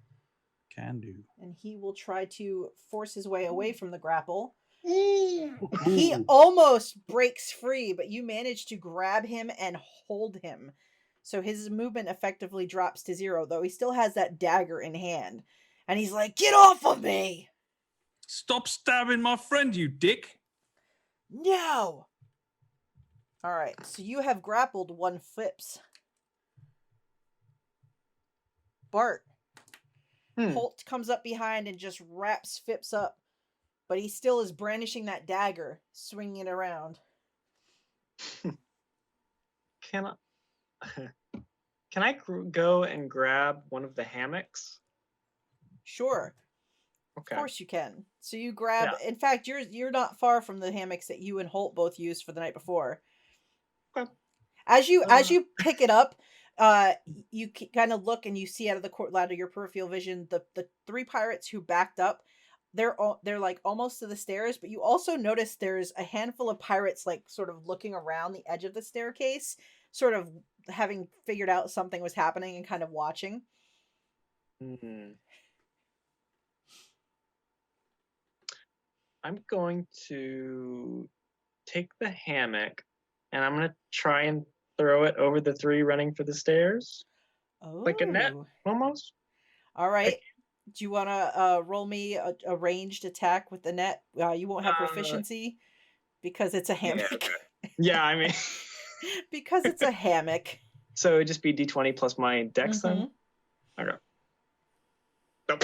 Can do. And he will try to force his way away from the grapple. Ooh. He almost breaks free, but you manage to grab him and hold him. So his movement effectively drops to 0, though he still has that dagger in hand. And he's like, "Get off of me!" Stop stabbing my friend, you dick. No! Alright, so you have grappled 1 Phipps. Bart. Holt comes up behind and just wraps Phipps up. But he still is brandishing that dagger, swinging it around. Can I go and grab one of the hammocks? Sure. Okay. Of course you can. So you grab. In fact, you're not far from the hammocks that you and Holt both used for the night before. Okay. As you pick it up, you kind of look and you see out of the court ladder, your peripheral vision, the 3 pirates who backed up. They're like almost to the stairs, but you also notice there's a handful of pirates like sort of looking around the edge of the staircase, sort of having figured out something was happening and kind of watching. I'm going to take the hammock and I'm going to try and throw it over the 3 running for the stairs. Oh. Like a net, almost. All right. Do you want to roll me a ranged attack with the net? You won't have proficiency because it's a hammock. Yeah, okay. Yeah, I mean... because it's a hammock. So it'd just be D20 plus my dex then? Okay. Nope.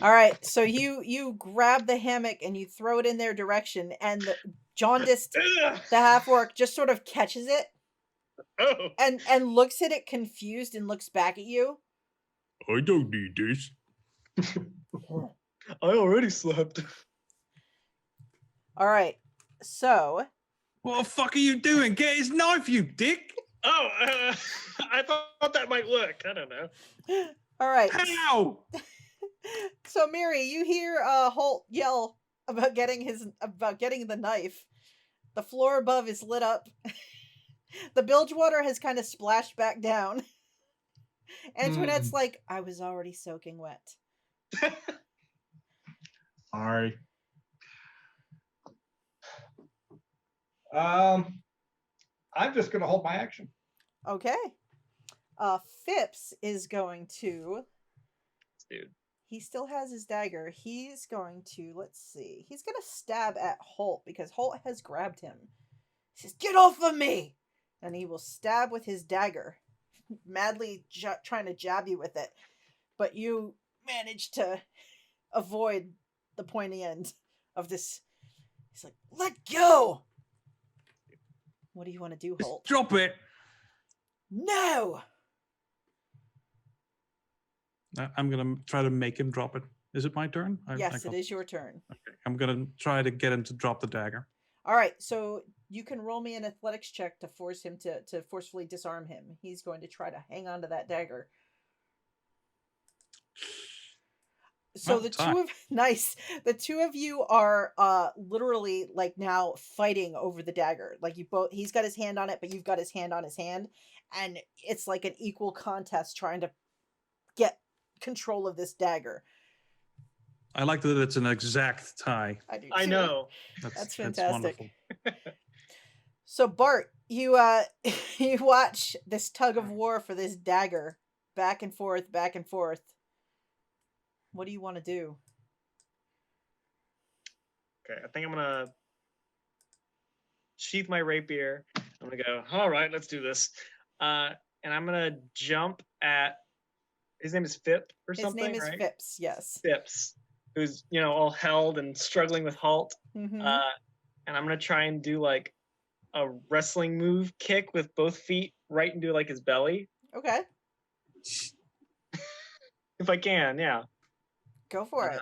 All right, so you grab the hammock and you throw it in their direction, and the jaundiced, the half-orc, just sort of catches it and looks at it confused and looks back at you. I don't need this. I already slept. All right, so... What the fuck are you doing? Get his knife, you dick! Oh, I thought that might work. I don't know. All right. How? So, Miri, you hear Holt yell about getting the knife. The floor above is lit up. The bilge water has kind of splashed back down. Antoinette's like, "I was already soaking wet." Sorry. I'm just gonna hold my action. Okay. Phipps is going to... Dude. He still has his dagger. He's going to, let's see. He's going to stab at Holt because Holt has grabbed him. He says, "Get off of me!" And he will stab with his dagger, madly trying to jab you with it. But you manage to avoid the pointy end of this. He's like, "Let go!" What do you want to do, Holt? Drop it. No! I'm going to try to make him drop it. Is it my turn? Yes, it is your turn. Okay. I'm going to try to get him to drop the dagger. All right, so you can roll me an athletics check to force him to forcefully disarm him. He's going to try to hang on to that dagger. So the two of you are literally like now fighting over the dagger. Like he's got his hand on it, but you've got his hand on his hand, and it's like an equal contest trying to get control of this dagger. I like that it's an exact tie. I do too. I know. That's fantastic. That's So Bart, you you watch this tug of war for this dagger, back and forth, back and forth. What do you want to do? Okay, I think I'm gonna sheath my rapier. I'm gonna go, all right, let's do this. And I'm gonna jump at, his name is Phip or something, His name is right? Phipps, yes. Phipps, who's, all held and struggling with Halt. Mm-hmm. And I'm gonna try and do like a wrestling move kick with both feet right into like his belly. Okay. If I can, yeah. Go for it.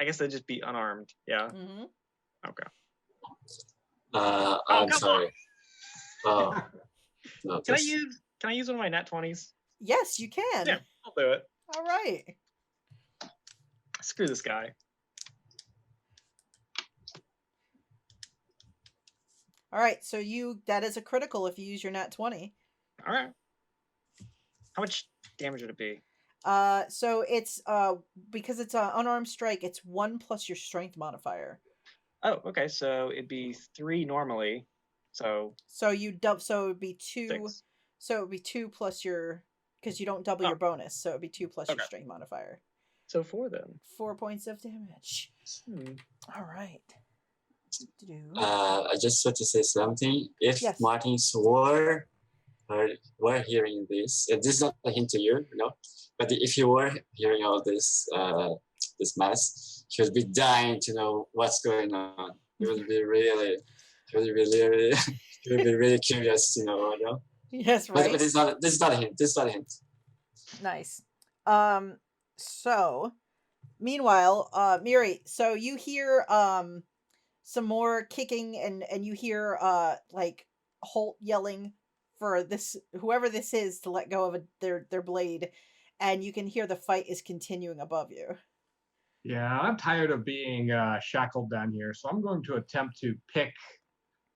I guess I'd just be unarmed. Yeah. Mm-hmm. Okay. I'm come sorry. Oh, no, Can I use one of my nat 20s? Yes, you can. Yeah, I'll do it. All right. Screw this guy. All right, so that is a critical if you use your nat 20. All right. How much damage would it be? So it's because it's an unarmed strike, it's 1 plus your strength modifier. Oh, okay. So it'd be 3 normally. So So so it would be 2. 6. So it would be 2 plus your, because you don't double Oh. your bonus, so it would be 2 plus your Okay. strength modifier. So 4 then. 4 points of damage. Hmm. All right. I just want to say something. If Yes. Martins were hearing this, this is not a hint to you, but if you were hearing all this this mess, he would be dying to know what's going on. He would be really curious to know. Yes, right. But this is not a hint. This is not a hint. Nice. So meanwhile, Miri, so you hear some more kicking and you hear like Holt yelling for whoever this is to let go of their blade, and you can hear the fight is continuing above you. Yeah, I'm tired of being shackled down here, so I'm going to attempt to pick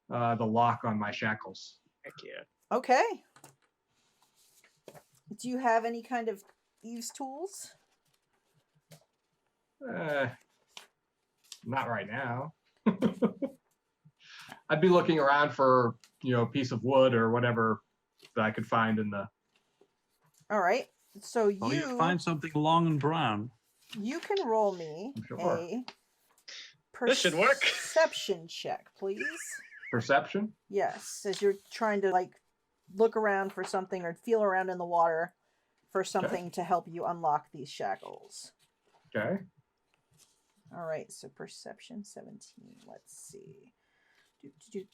the lock on my shackles. Heck yeah. Okay. Do you have any kind of thieves' tools? Not right now. I'd be looking around for, a piece of wood or whatever that I could find in the... All right. So Oh, you find something long and brown. You can roll me Sure. a This should work. perception check, please. Perception? Yes, as you're trying to look around for something or feel around in the water for something to help you unlock these shackles. Okay. All right, so perception 17. Let's see. Do.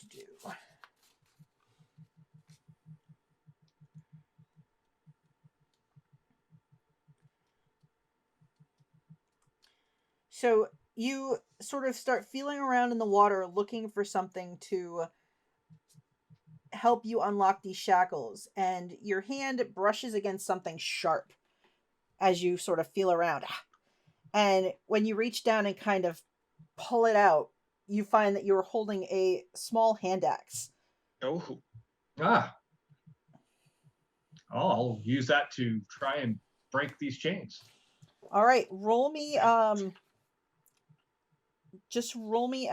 So you sort of start feeling around in the water looking for something to help you unlock these shackles, and your hand brushes against something sharp as you sort of feel around. And when you reach down and kind of pull it out, you find that you're holding a small hand axe. Oh. Ah. I'll use that to try and break these chains. All right, roll me just roll me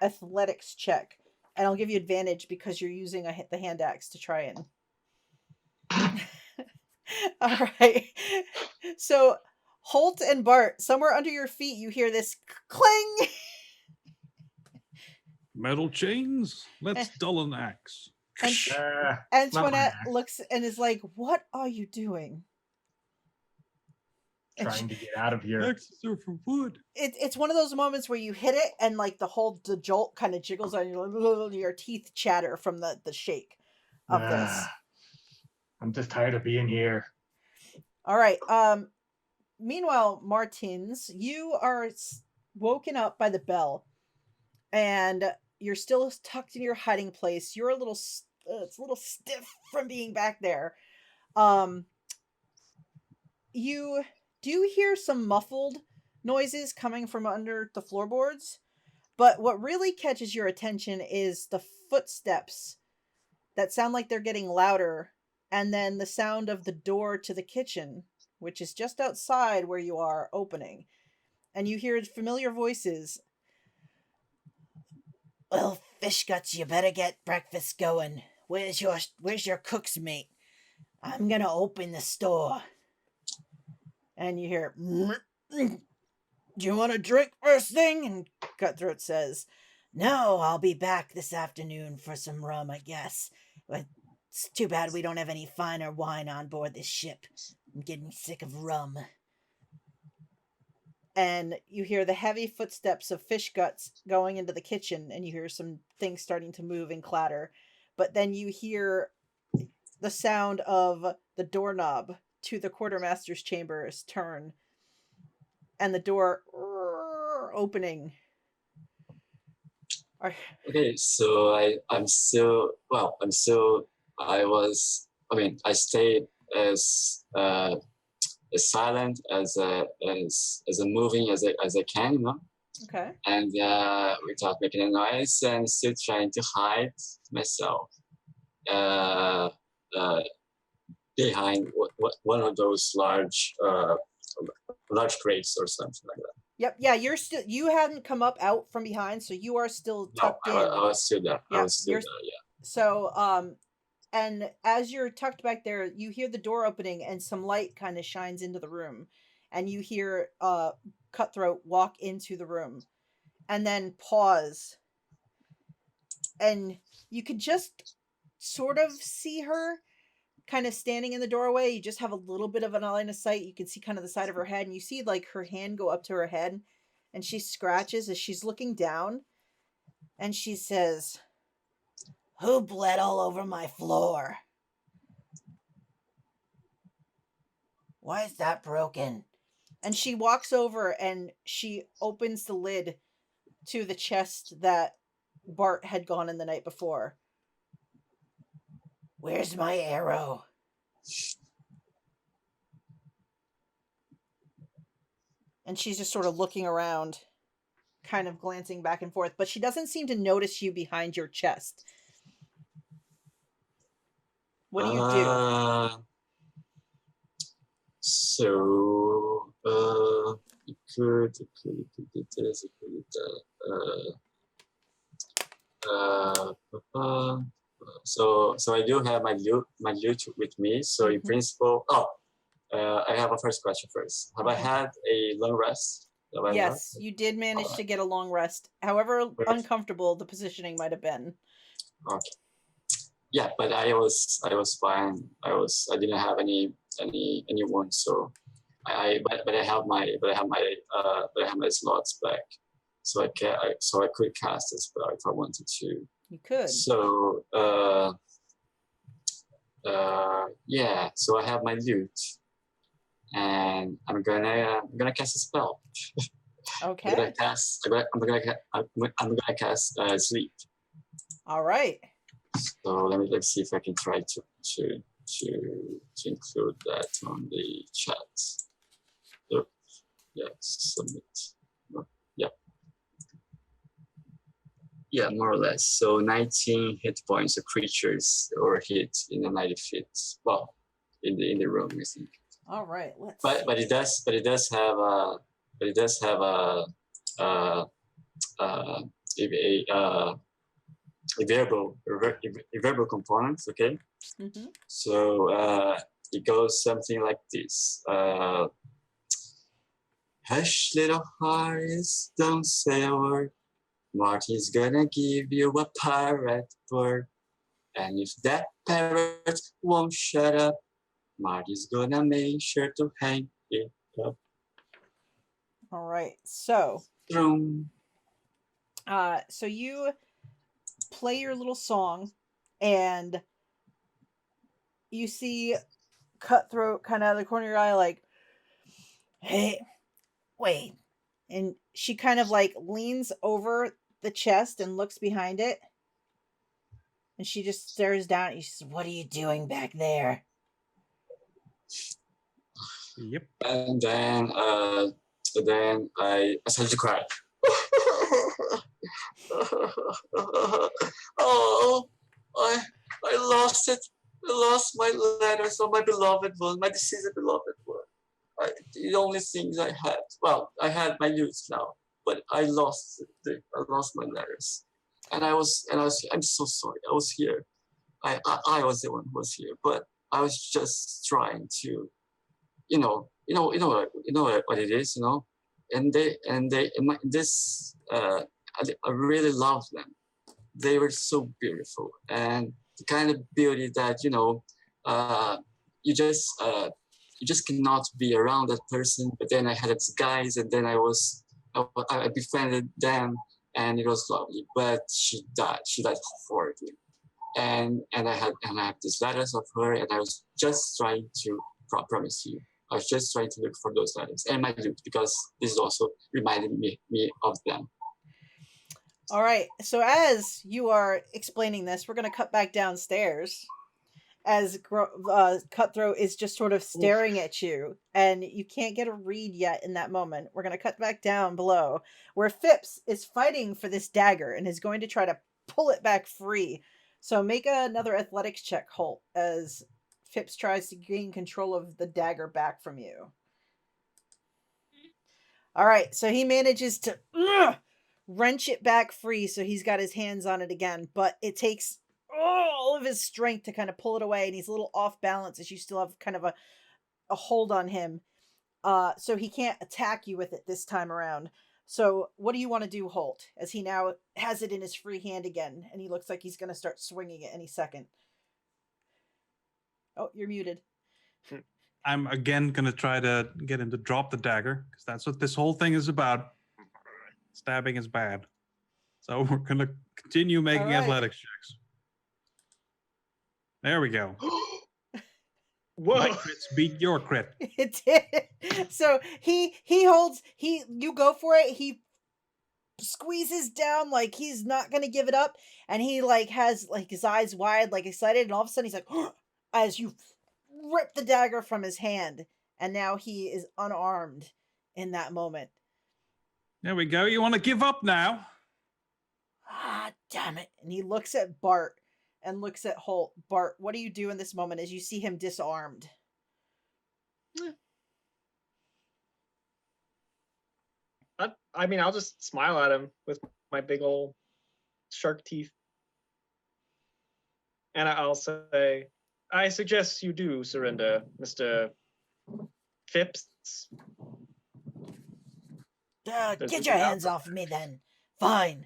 athletics check, and I'll give you advantage because you're using the hand axe to try and all right. So Holt and Bart, somewhere under your feet you hear this clang. Metal chains? Let's dull an axe. And not Antoinette my axe. looks and is like, "What are you doing?" Trying to get out of here. Axes are for wood. It's one of those moments where you hit it and the jolt kind of jiggles on your teeth chatter from the shake of this. I'm just tired of being here. All right. Meanwhile, Martins, you are woken up by the bell, and you're still tucked in your hiding place. You're it's a little stiff from being back there. You do hear some muffled noises coming from under the floorboards, but what really catches your attention is the footsteps that sound like they're getting louder, and then the sound of the door to the kitchen, which is just outside where you are, opening. And you hear familiar voices. "Well, fish guts, you better get breakfast going. Where's your cook's mate? I'm gonna open the store." And you hear, "Do you want a drink first thing?" And Cutthroat says, "No, I'll be back this afternoon for some rum, I guess. But it's too bad we don't have any finer wine on board this ship. I'm getting sick of rum." And you hear the heavy footsteps of fish guts going into the kitchen, and you hear some things starting to move and clatter. But then you hear the sound of the doorknob to the quartermaster's chambers turn, and the door opening. Okay, so I stayed as silent as moving as I can, Okay. and without making a noise, and still trying to hide myself. behind one of those large crates or something like that. Yep. Yeah, you hadn't come up out from behind, so you are still No, tucked in. I was still there. I Yep, was still you're- there. Yeah. So and as you're tucked back there, you hear the door opening and some light kind of shines into the room, and you hear Cutthroat walk into the room and then pause, and you could just sort of see her kind of standing in the doorway. You just have a little bit of an line of sight. You can see kind of the side of her head, and you see like her hand go up to her head, and she scratches as she's looking down, and she says, "Who bled all over my floor? Why is that broken?" And she walks over and she opens the lid to the chest that Bart had gone in the night before. "Where's my arrow?" And she's just sort of looking around, kind of glancing back and forth, but she doesn't seem to notice you behind your chest. What do you do? So you could do this, you could do that. So I do have my loot with me. So in principle, I have a first question first. Have I had a long rest? Yes, you did manage to get a long rest. However uncomfortable the positioning might have been. Okay. Yeah, but I was fine. I didn't have any wounds, so I have my slots back, so I could cast a spell if I wanted to. You could. So yeah, so I have my loot, and I'm gonna cast a spell. Okay. I'm gonna cast sleep. All right. So let's see if I can try to include that on the chat. So, yeah, submit. Yeah, more or less. So 19 hit points of creatures or hit in the 90 feet. Well, in the room, I think. All right. But it does have a variable components. Okay. Mm-hmm. So it goes something like this. Hush, little hearts, don't say a word. Marty's gonna give you a pirate word. And if that parrot won't shut up, Marty's gonna make sure to hang it up. All right. So so you play your little song, and you see Cutthroat kind of out of the corner of your eye, like, "Hey, wait." And she kind of like leans over the chest and looks behind it. And she just stares down at you. She says, "What are you doing back there?" Yep. And then I started to cry. Oh, I lost it. I lost my letters of my beloved one, my deceased beloved one. The only things I had. Well, I had my loot now, but I lost my letters. And I'm so sorry. I was here. I was the one who was here, but I was just trying to, you know what it is, I really love them. They were so beautiful, and the kind of beauty that you just cannot be around that person. But then I had these guys, and then I befriended them, and it was lovely. But she died horribly, and I have these letters of her, and I was just trying to promise you. I was just trying to look for those letters and my loot, because this also reminded me of them. All right. So as you are explaining this, we're going to cut back downstairs as Cutthroat is just sort of staring at you, and you can't get a read yet in that moment. We're going to cut back down below where Phipps is fighting for this dagger and is going to try to pull it back free. So make another athletics check, Holt, as Phipps tries to gain control of the dagger back from you. All right, so he manages to wrench it back free, so he's got his hands on it again, but it takes all of his strength to kind of pull it away, and he's a little off balance as you still have kind of a hold on him. So he can't attack you with it this time around. So what do you want to do, Holt, as he now has it in his free hand again, and he looks like he's going to start swinging it any second? Oh, you're muted. I'm again going to try to get him to drop the dagger, because that's what this whole thing is about. Stabbing is bad. So we're going to continue making right. athletics checks. There we go. Whoa! My crits beat your crit. It did. So you go for it. He squeezes down like he's not gonna give it up, and he like has like his eyes wide, like excited, and all of a sudden he's like, as you rip the dagger from his hand, and now he is unarmed in that moment. There we go. You want to give up now? Ah, damn it. And he looks at Bart and looks at Holt. Bart, what do you do in this moment as you see him disarmed? I mean, I'll just smile at him with my big old shark teeth. And I'll say, I suggest you do surrender, Mr. Phipps. Get your hands off of me then. Fine.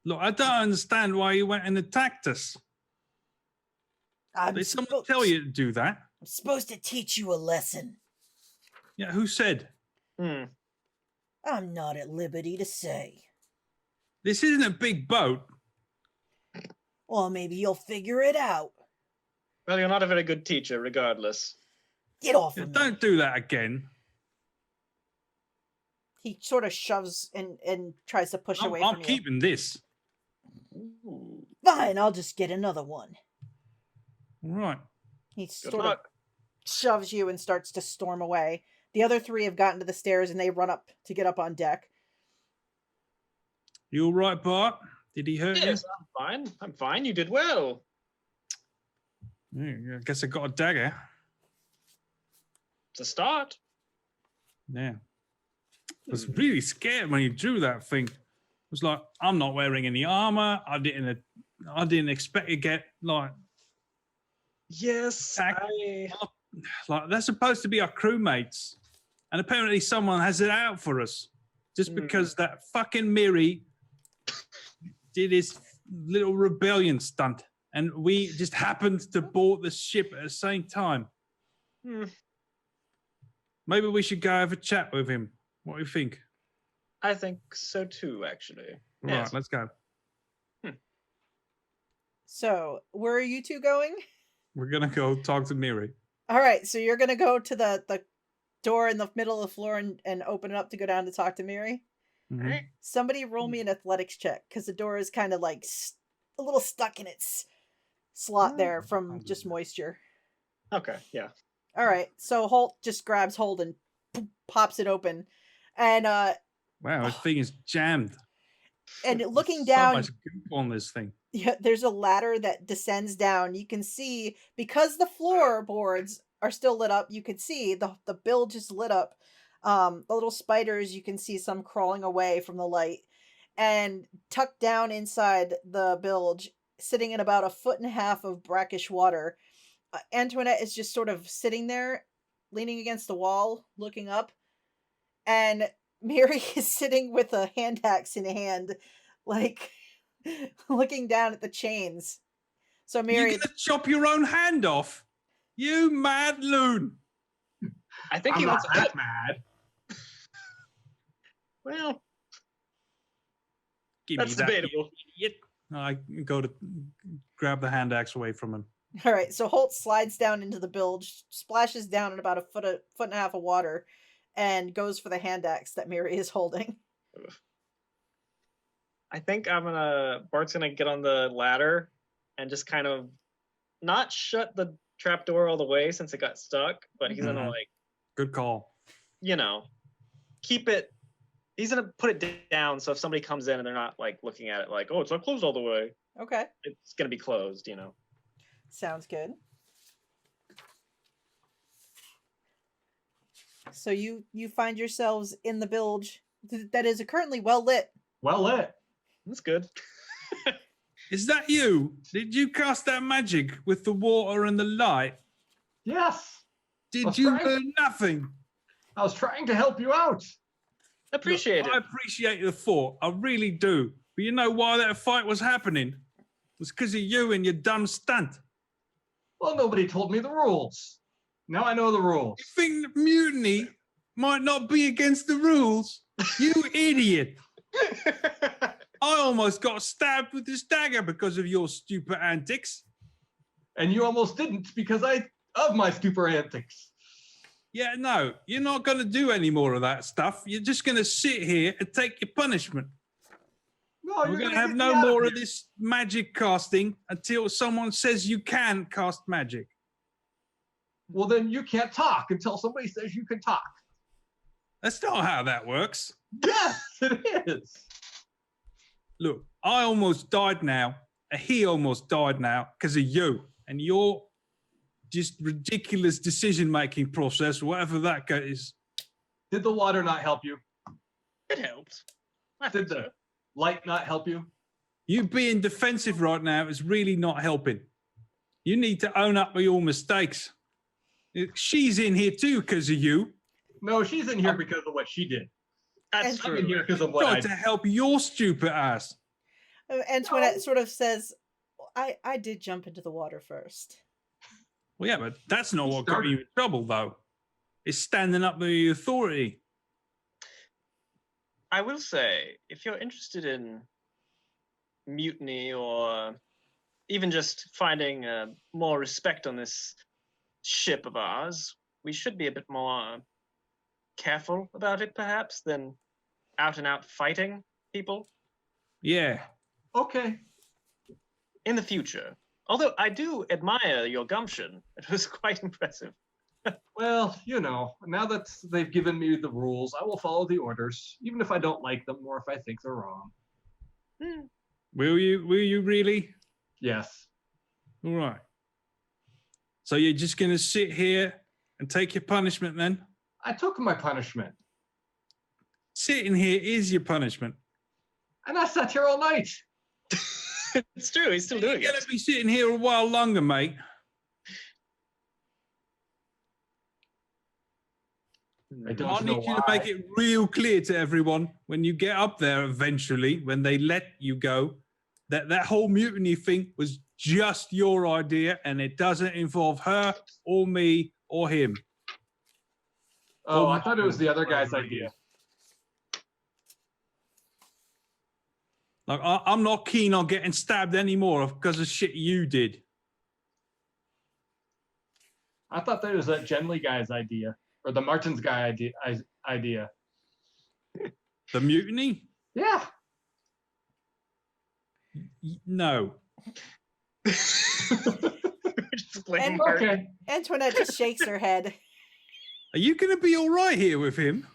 Look, I don't understand why you went and attacked us. Did someone tell you to do that? I'm supposed to teach you a lesson. Yeah, who said? I'm not at liberty to say. This isn't a big boat. Well, maybe you'll figure it out. Well, you're not a very good teacher, regardless. Get off Yeah, of me. don't do that again. He sort of shoves and tries to push away I'm from you. keeping this. Ooh. Fine, I'll just get another one. All right. He Good sort of luck. shoves you and starts to storm away. The other three have gotten to the stairs and they run up to get up on deck. You all right, Bart? Did he hurt Yes, I'm fine. I'm fine. You did well. you? Yeah, I guess I got a dagger. It's a start. Yeah. I was really scared when you drew that thing. It was like, I'm not wearing any armor. I didn't expect to get like Yes, attacked. I... Like they're supposed to be our crewmates, and apparently someone has it out for us just because that fucking Miri did his little rebellion stunt, and we just happened to board the ship at the same time. Maybe we should go have a chat with him. What do you think? I think so too, actually. Right, Yes. let's go. So, where are you two going? We're gonna go talk to Miri. All right, so you're going to go to the door in the middle of the floor and open it up to go down to talk to Miri? Mhm. Somebody roll me an athletics check, because the door is kind of like a little stuck in its slot there from just moisture. Okay, yeah. All right, so Holt just grabs hold and pops it open. And Wow, this thing is jammed. and looking So down, much goop on this thing. yeah, there's a ladder that descends down. You can see, because the floorboards are still lit up, you can see the bilge is lit up. The little spiders, you can see some crawling away from the light. And tucked down inside the bilge, sitting in about 1.5 feet of brackish water, Antoinette is just sort of sitting there, leaning against the wall, looking up. And Mary is sitting with a hand axe in hand, like looking down at the chains. So Mary, You're gonna chop your own hand off? You mad loon! I think I'm he not looks that mad. well. Give That's me that, you debatable. idiot. I go to grab the hand axe away from him. all right, so Holt slides down into the bilge, splashes down in about 1.5 feet of water, and goes for the hand axe that Mary is holding. I think Bart's gonna get on the ladder and just kind of not shut the trapdoor all the way since it got stuck, but he's gonna Good call. keep it. He's gonna put it down so if somebody comes in and they're not like looking at it like, oh, it's not closed all the way, Okay. It's gonna be closed, Sounds good. So you find yourselves in the bilge that is currently well lit. Well lit. That's good. Is that you? Did you cast that magic with the water and the light? Yes. Did That's you right. learn nothing? I was trying to help you out. Appreciate I it. appreciate the thought. I really do. But you know why that fight was happening? It was because of you and your dumb stunt. Well, nobody told me the rules. Now I know the rules. You think that mutiny might not be against the rules? You idiot. I almost got stabbed with this dagger because of your stupid antics. And you almost didn't because of my stupid antics. Yeah, no, you're not going to do any more of that stuff. You're just going to sit here and take your punishment. No, We're going to have no more of this magic casting until someone says you can cast magic. Well, then you can't talk until somebody says you can talk. That's not how that works. Yes, it is. Look, I almost died now, and he almost died now because of you and your just ridiculous decision-making process, whatever that is. Did the water not help you? It helps. I Did think so. the light not help you? You being defensive right now is really not helping. You need to own up to your mistakes. She's in here too because of you. No, she's in here because of what she did. That's I'm in true. here because of what I Tried to did. help your stupid ass. Antoinette sort of says, I did jump into the water first. Well, yeah, but that's not You what got started. you in trouble, though. It's standing up to the authority. I will say, if you're interested in mutiny or even just finding more respect on this ship of ours, we should be a bit more careful about it, perhaps, than out and out fighting people Yeah. Okay. in the future. Although I do admire your gumption. It was quite impressive. Well, now that they've given me the rules, I will follow the orders, even if I don't like them or if I think they're wrong. Will you really? Yes. All right. So you're just going to sit here and take your punishment then? I took my punishment. Sitting here is your punishment. And I sat here all night. It's true, he's still doing You're it. going to be sitting here a while longer, mate. I I don't know need you why. to make it real clear to everyone when you get up there eventually, when they let you go, that whole mutiny thing was just your idea and it doesn't involve her or me or him. Oh, Oh, I thought it was the other guy's whatever it idea. is. Like, I'm not keen on getting stabbed anymore because of shit you did. I thought that was that Genly guy's idea, or the Martins guy idea. The mutiny? Yeah. No. Just blaming And- her. Okay. Antoinette just shakes her head. Are you going to be all right here with him?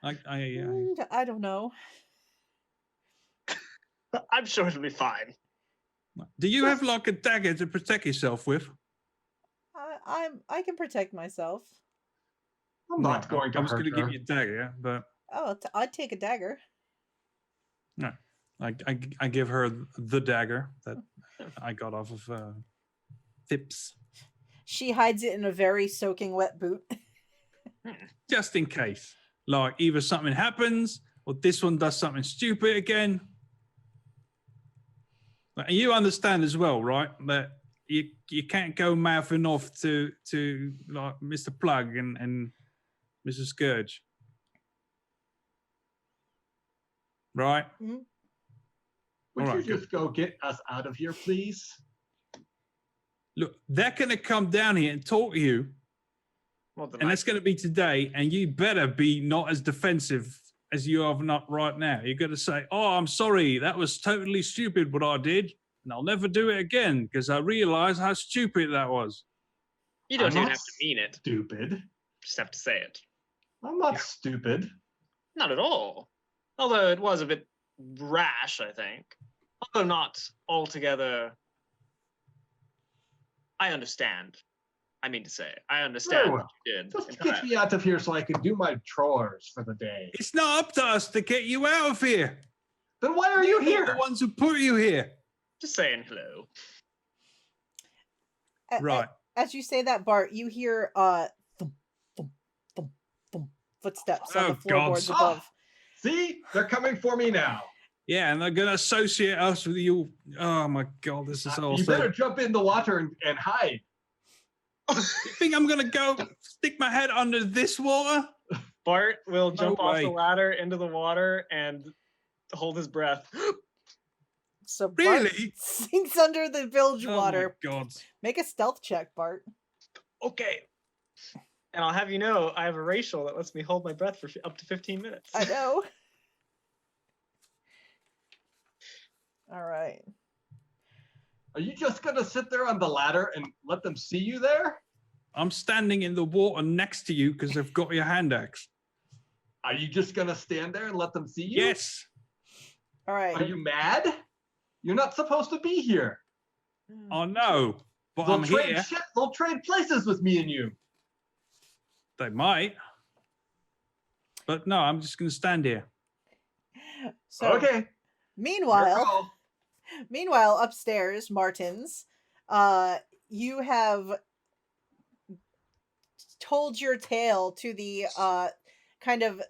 I I don't know. I'm sure it'll be fine. do you have like a dagger to protect yourself with? I can protect myself. I'm not going to I was hurt going to her. give you a dagger, but Oh, I'd take a dagger. no. I give her the dagger that I got off of Tips, She hides it in a very soaking wet boot. just in case. Like either something happens or this one does something stupid again. And you understand as well, right? That you can't go mouthing off to like Mr. Plugg and Mr. Scourge. Right? Would All right, you just go get us out of here, please? Look, they're going to come down here and talk to you, Well, the and that's going to be today, and you better be not as defensive as you are not right now. You're going to say, oh, I'm sorry, that was totally stupid what I did, and I'll never do it again because I realized how stupid that was. You don't I'm even not have to mean it. Stupid. Just have to say it. I'm not stupid. Not at all. Although it was a bit rash, I think. although not altogether. I understand. I mean to say, I understand Very what well. you did. Just get entirely. me out of here so I can do my chores for the day. It's not up to us to get you out of here. Then why are you We're the here? ones who put you here. Just saying hello. Right. As you say that, Bart, you hear thump, thump, thump, thump, footsteps on the Oh, floorboards God. above. See? They're coming for me now. Yeah, and they're going to associate us with you. Oh, my God, this is You awesome. better jump in the water and hide. You think I'm going to go stick my head under this water? Bart will jump off the way. ladder into the water and hold his breath. So Bart Really? sinks under the bilge Oh, water. my God. Make a stealth check, Bart. Okay. And I'll have you know, I have a racial that lets me hold my breath for up to 15 minutes. I know. All right. Are you just going to sit there on the ladder and let them see you there? I'm standing in the water next to you because I've got your hand axe. Are you just going to stand there and let them see you? Yes. All right. Are you mad? You're not supposed to be here. I know, but I'm here. They'll trade places with me and you. They might. But no, I'm just going to stand here. So, Okay. Meanwhile, upstairs, Martins, you have told your tale to the kind of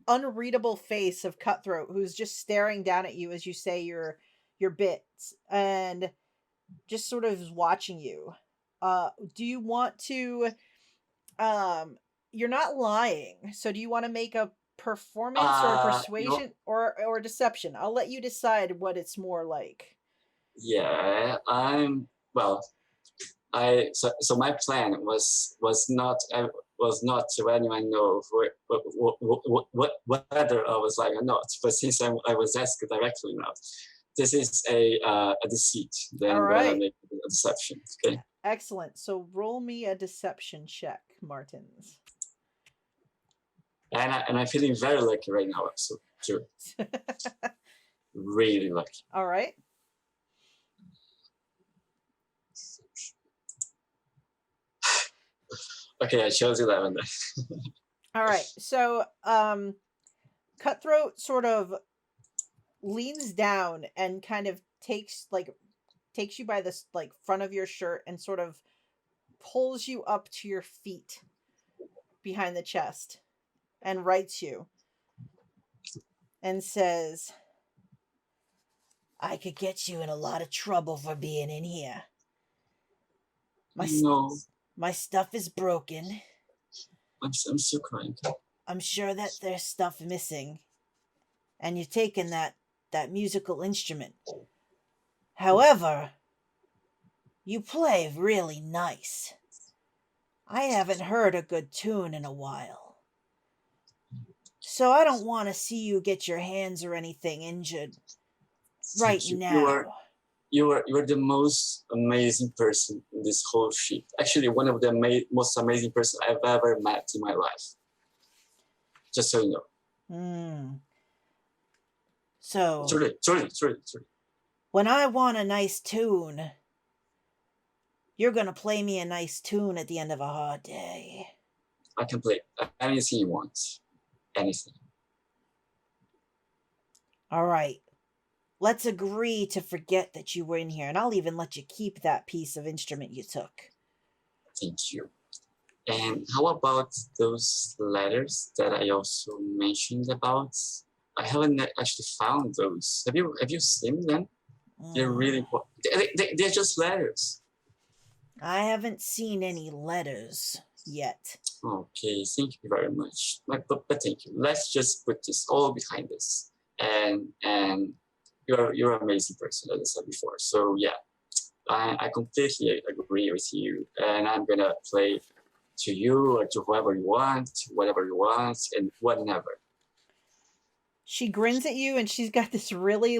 unreadable face of Cutthroat, who's just staring down at you as you say your bits and just sort of is watching you. Do you want to? You're not lying, so do you want to make a performance or a persuasion or deception? I'll let you decide what it's more like. Yeah, so my plan was not to let anyone know whether I was lying or not. But since I was asked directly now, this is a deceit. Then I'm gonna make a deception. Okay. Excellent. So roll me a deception check, Martins. And I'm feeling very lucky right now. So too. Really lucky. All right. Okay, I chose 11 then. All right. So, Cutthroat sort of leans down and kind of takes you by the front of your shirt and sort of pulls you up to your feet behind the chest and rights you and says, "I could get you in a lot of trouble for being in here. My stuff is broken. I'm still crying. I'm sure that there's stuff missing. And you've taken that musical instrument. However, you play really nice. I haven't heard a good tune in a while. So I don't want to see you get your hands or anything injured right now." You are the most amazing person in this whole ship. Actually, one of the most amazing person I've ever met in my life. Just so you know. So. Sorry. When I want a nice tune, you're gonna play me a nice tune at the end of a hard day. I can play anything you want. Anything. All right. Let's agree to forget that you were in here, and I'll even let you keep that piece of instrument you took. Thank you. And how about those letters that I also mentioned about? I haven't actually found those. Have you seen them? They're really important. They're just letters. I haven't seen any letters yet. Okay, thank you very much. But thank you. Let's just put this all behind us. And you're an amazing person, as I said before. So yeah, I completely agree with you. And I'm gonna play to you or to whoever you want, whatever you want, and whatever. She grins at you, and she's got this really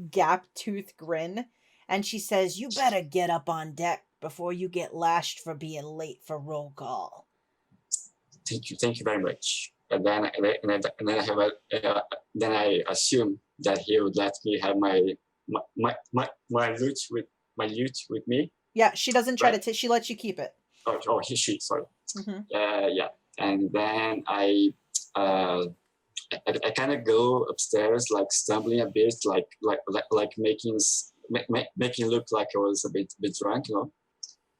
gap-toothed grin, and she says, "You better get up on deck before you get lashed for being late for roll call." Thank you very much. And then I have then I assume that he would let me have my loot with me. Yeah, she doesn't try Right. to. She lets you keep it. Oh, she. Sorry. Hmm. Yeah, and then I kind of go upstairs, like stumbling a bit, like making making it look like I was a bit drunk, you know.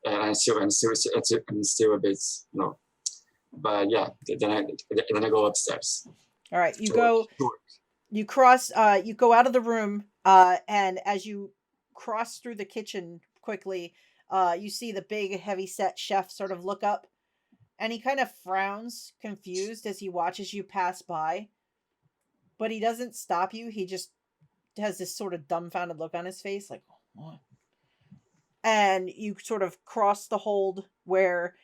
And I'm still a bit, you know. But yeah, then I go upstairs. All right, you to go. work. You cross. You go out of the room. And as you cross through the kitchen quickly, you see the big, heavy-set chef sort of look up, and he kind of frowns, confused, as he watches you pass by. But he doesn't stop you. He just has this sort of dumbfounded look on his face, like, what? And you sort of cross the hold where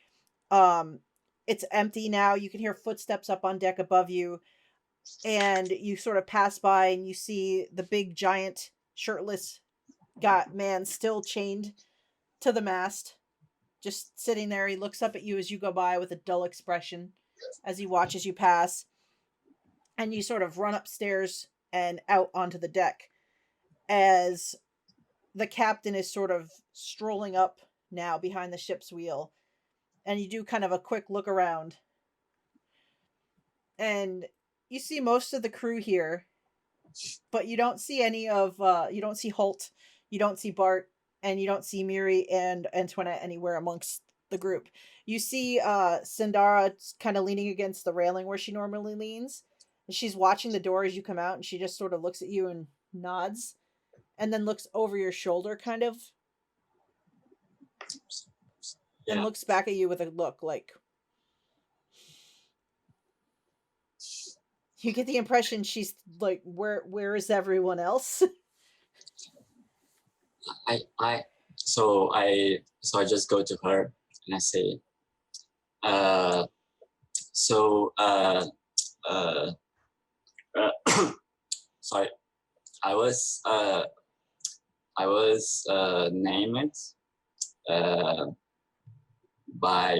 it's empty now. You can hear footsteps up on deck above you, and you sort of pass by and you see the big giant shirtless man still chained to the mast, just sitting there. He looks up at you as you go by with a dull expression as he watches you pass, and you sort of run upstairs and out onto the deck as the captain is sort of strolling up now behind the ship's wheel, and you do kind of a quick look around, and you see most of the crew here, but you don't see any of you don't see Holt, you don't see Bart, and you don't see Miri and Antoinette anywhere amongst the group. You see Sindara kind of leaning against the railing where she normally leans, and she's watching the door as you come out, and she just sort of looks at you and nods, and then looks over your shoulder kind of, and Yeah. looks back at you with a look like, you get the impression she's like, where is everyone else? So I just go to her and I say, so sorry, I was named by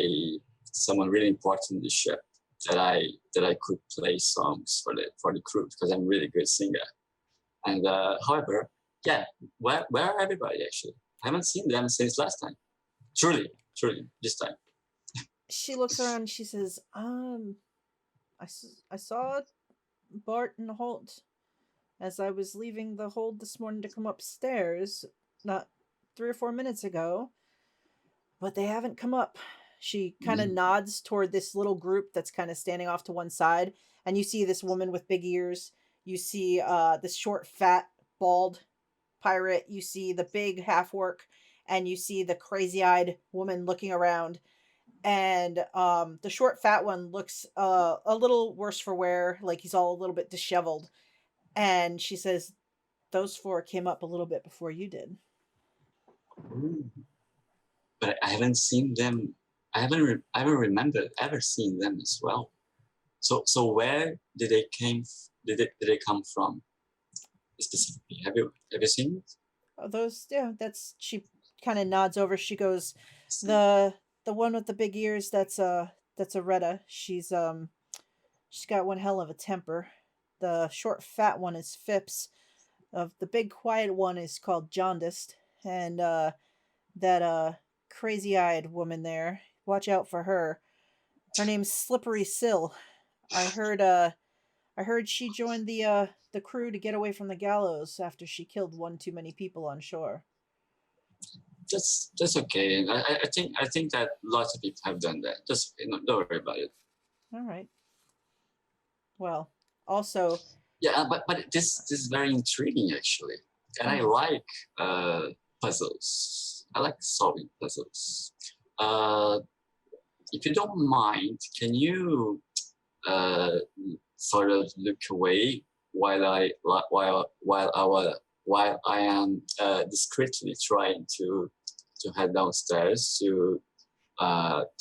someone really important in the ship that I could play songs for the crew because I'm a really good singer. And however, yeah, where are everybody actually? I haven't seen them since last time. Truly, this time. She looks around and she says, I saw Bart and Holt as I was leaving the hold this morning to come upstairs, not 3 or 4 minutes ago, but they haven't come up. She kind of nods toward this little group that's kind of standing off to one side, and you see this woman with big ears. You see this short, fat, bald pirate. You see the big half-orc, and you see the crazy-eyed woman looking around. And the short, fat one looks a little worse for wear, like he's all a little bit disheveled. And she says, those 4 came up a little bit before you did. Ooh. But I haven't seen them. I haven't remembered ever seeing them as well. So where did they come from specifically? Have you seen it? Oh, those, yeah, that's, she kind of nods over. She goes, the one with the big ears, that's a Retta. She's got one hell of a temper. The short fat one is Phipps. The big quiet one is called Jaundiced. And that crazy-eyed woman there, watch out for her. Her name's Slippery Sill. I heard she joined the crew to get away from the gallows after she killed one too many people on shore. That's okay. I think that lots of people have done that. Just don't worry about it. All right. Well, also. Yeah, but this is very intriguing actually, and I like puzzles. I like solving puzzles. If you don't mind, can you sort of look away while I am discreetly trying to head downstairs to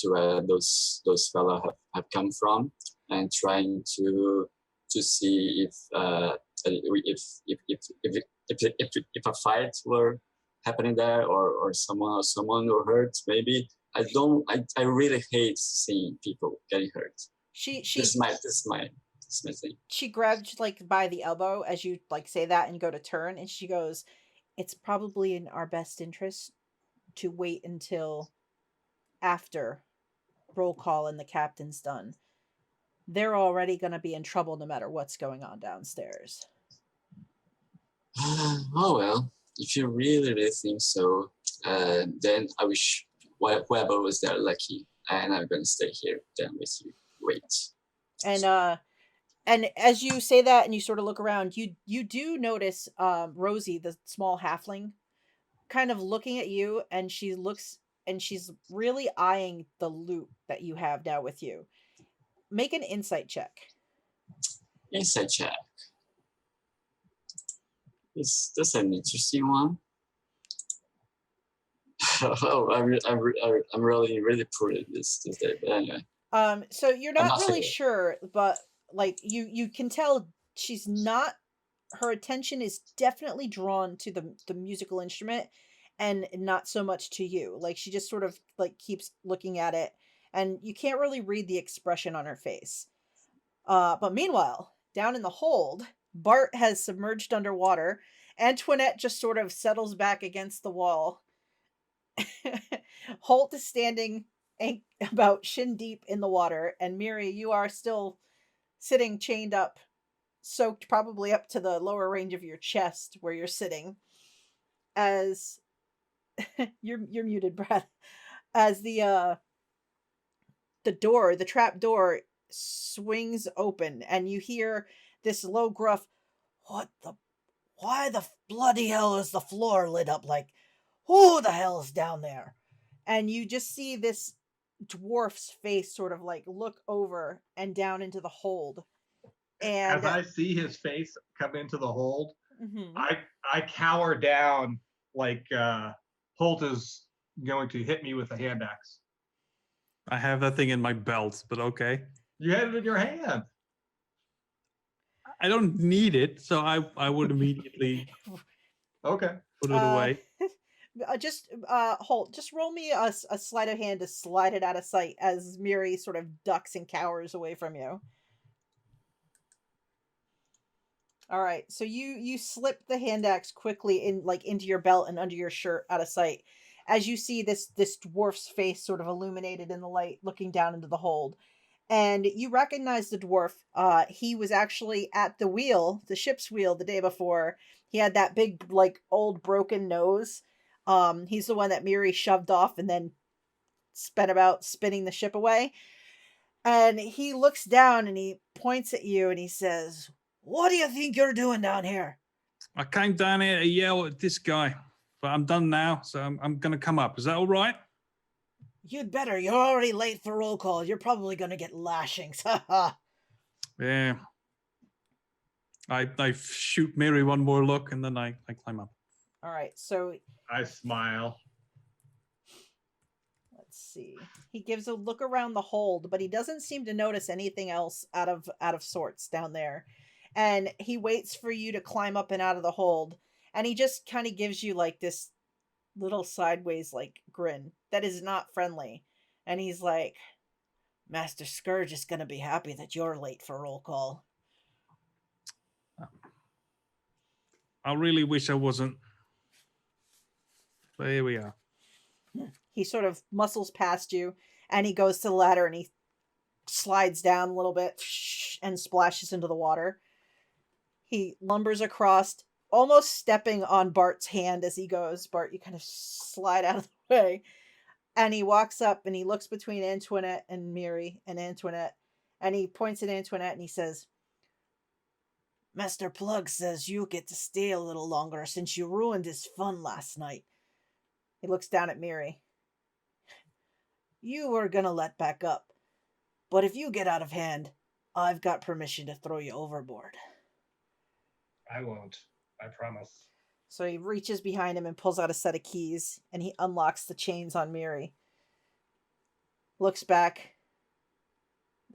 where those fellows have come from, and trying to see if a fight were happening there, or someone were hurt. Maybe I really hate seeing people getting hurt. She this is my smithing. She grabbed you, like, by the elbow as you, like, say that and go to turn, and she goes, "It's probably in our best interest to wait until after roll call and the captain's done. They're already going to be in trouble no matter what's going on downstairs." Oh well, if you really think so, then I wish whoever was there lucky, and I'm gonna stay here then with you. Wait. And as you say that and you sort of look around, you do notice Rosie, the small halfling, kind of looking at you, and she's really eyeing the loot that you have now with you. Make an insight check. Insight check. That's an interesting one. Oh, I'm really poor at this day. But anyway. So you're not really sure, but like you can tell she's not. Her attention is definitely drawn to the musical instrument, and not so much to you. Like she just sort of like keeps looking at it, and you can't really read the expression on her face. But meanwhile, down in the hold, Bart has submerged underwater. Antoinette just sort of settles back against the wall. Holt is standing about shin deep in the water, and Miri, you are still sitting chained up, soaked probably up to the lower range of your chest where you're sitting. As you're muted, Brad. As the trap door swings open, and you hear this low gruff, why the bloody hell is the floor lit up? Like, who the hell is down there? And you just see this dwarf's face sort of like look over and down into the hold. And as I see his face come into the hold, mm-hmm. I cower down like Holt is going to hit me with a hand axe. I have that thing in my belt, but okay. You had it in your hand. I don't need it, so I would immediately Okay. put it away. Holt, just roll me a sleight of hand to slide it out of sight as Miri sort of ducks and cowers away from you. All right, so you slip the hand axe quickly into your belt and under your shirt out of sight as you see this dwarf's face sort of illuminated in the light looking down into the hold. And you recognize the dwarf. He was actually at the ship's wheel the day before. He had that big, like, old broken nose. He's the one that Miri shoved off and then spent about spinning the ship away. And he looks down and he points at you and he says, "What do you think you're doing down here?" I came down here to yell at this guy, but I'm done now, so I'm going to come up. Is that all right? You'd better. You're already late for roll call. You're probably going to get lashings. Yeah. I shoot Miri one more look, and then I climb up. All right, so I smile. let's see. He gives a look around the hold, but he doesn't seem to notice anything else out of sorts down there. And he waits for you to climb up and out of the hold, and he just kind of gives you like this little sideways like grin that is not friendly. And he's like, "Master Scourge is going to be happy that you're late for roll call." I really wish I wasn't. But here we are. He sort of muscles past you, and he goes to the ladder, and he slides down a little bit and splashes into the water. He lumbers across, almost stepping on Bart's hand as he goes. Bart, you kind of slide out of the way. And he walks up and he looks between Antoinette and Miri and Antoinette. And he points at Antoinette and he says, "Master Plugg says you get to stay a little longer since you ruined his fun last night." He looks down at Miri. "You were gonna let back up. But if you get out of hand, I've got permission to throw you overboard." I won't. I promise. So he reaches behind him and pulls out a set of keys, and he unlocks the chains on Miri. Looks back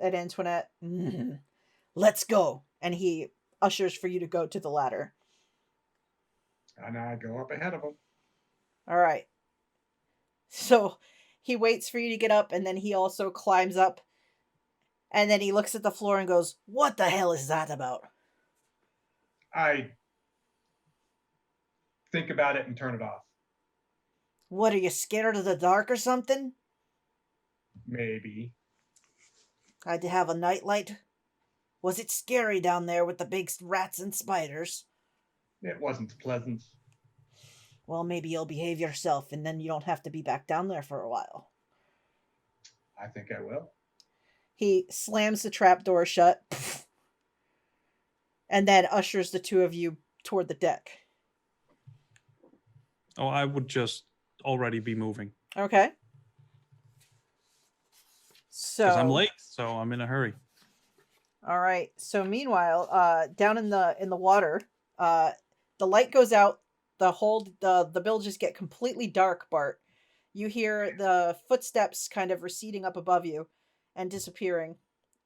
at Antoinette. "Let's go." And he ushers for you to go to the ladder. And I go up ahead of him. All right. So he waits for you to get up, and then he also climbs up. And then he looks at the floor and goes, "What the hell is that about?" I think about it and turn it off. What, are you scared of the dark or something? Maybe. Had to have a nightlight? Was it scary down there with the big rats and spiders? It wasn't pleasant. Well, maybe you'll behave yourself and then you don't have to be back down there for a while. I think I will. He slams the trapdoor shut and then ushers the two of you toward the deck. Oh, I would just already be moving Okay. So because I'm late, so I'm in a hurry. All right. So meanwhile, down in the water, the light goes out. The bilges get completely dark. Bart, you hear the footsteps kind of receding up above you and disappearing,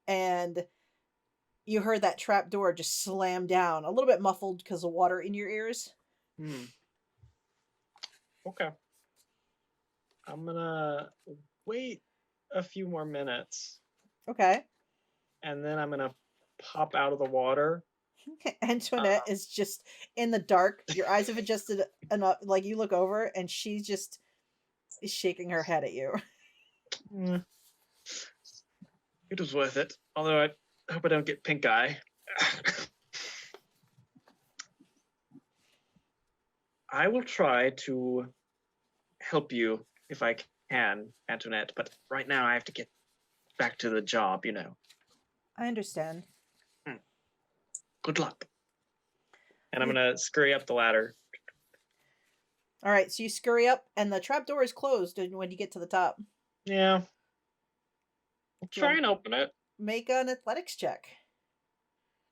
and you heard that trap door just slam down, a little bit muffled because of water in your ears. Okay. I'm gonna wait a few more minutes, Okay. and then I'm gonna pop out of the water. Antoinette is just in the dark. Your eyes have adjusted enough. Like, you look over and she just is shaking her head at you. It was worth it. Although I hope I don't get pink eye. I will try to help you if I can, Antoinette, but right now I have to get back to the job, you know. I understand. Good luck. And I'm going to scurry up the ladder. All right, so you scurry up, and the trapdoor is closed when you get to the top. Yeah. I'll try and open it. Make an athletics check.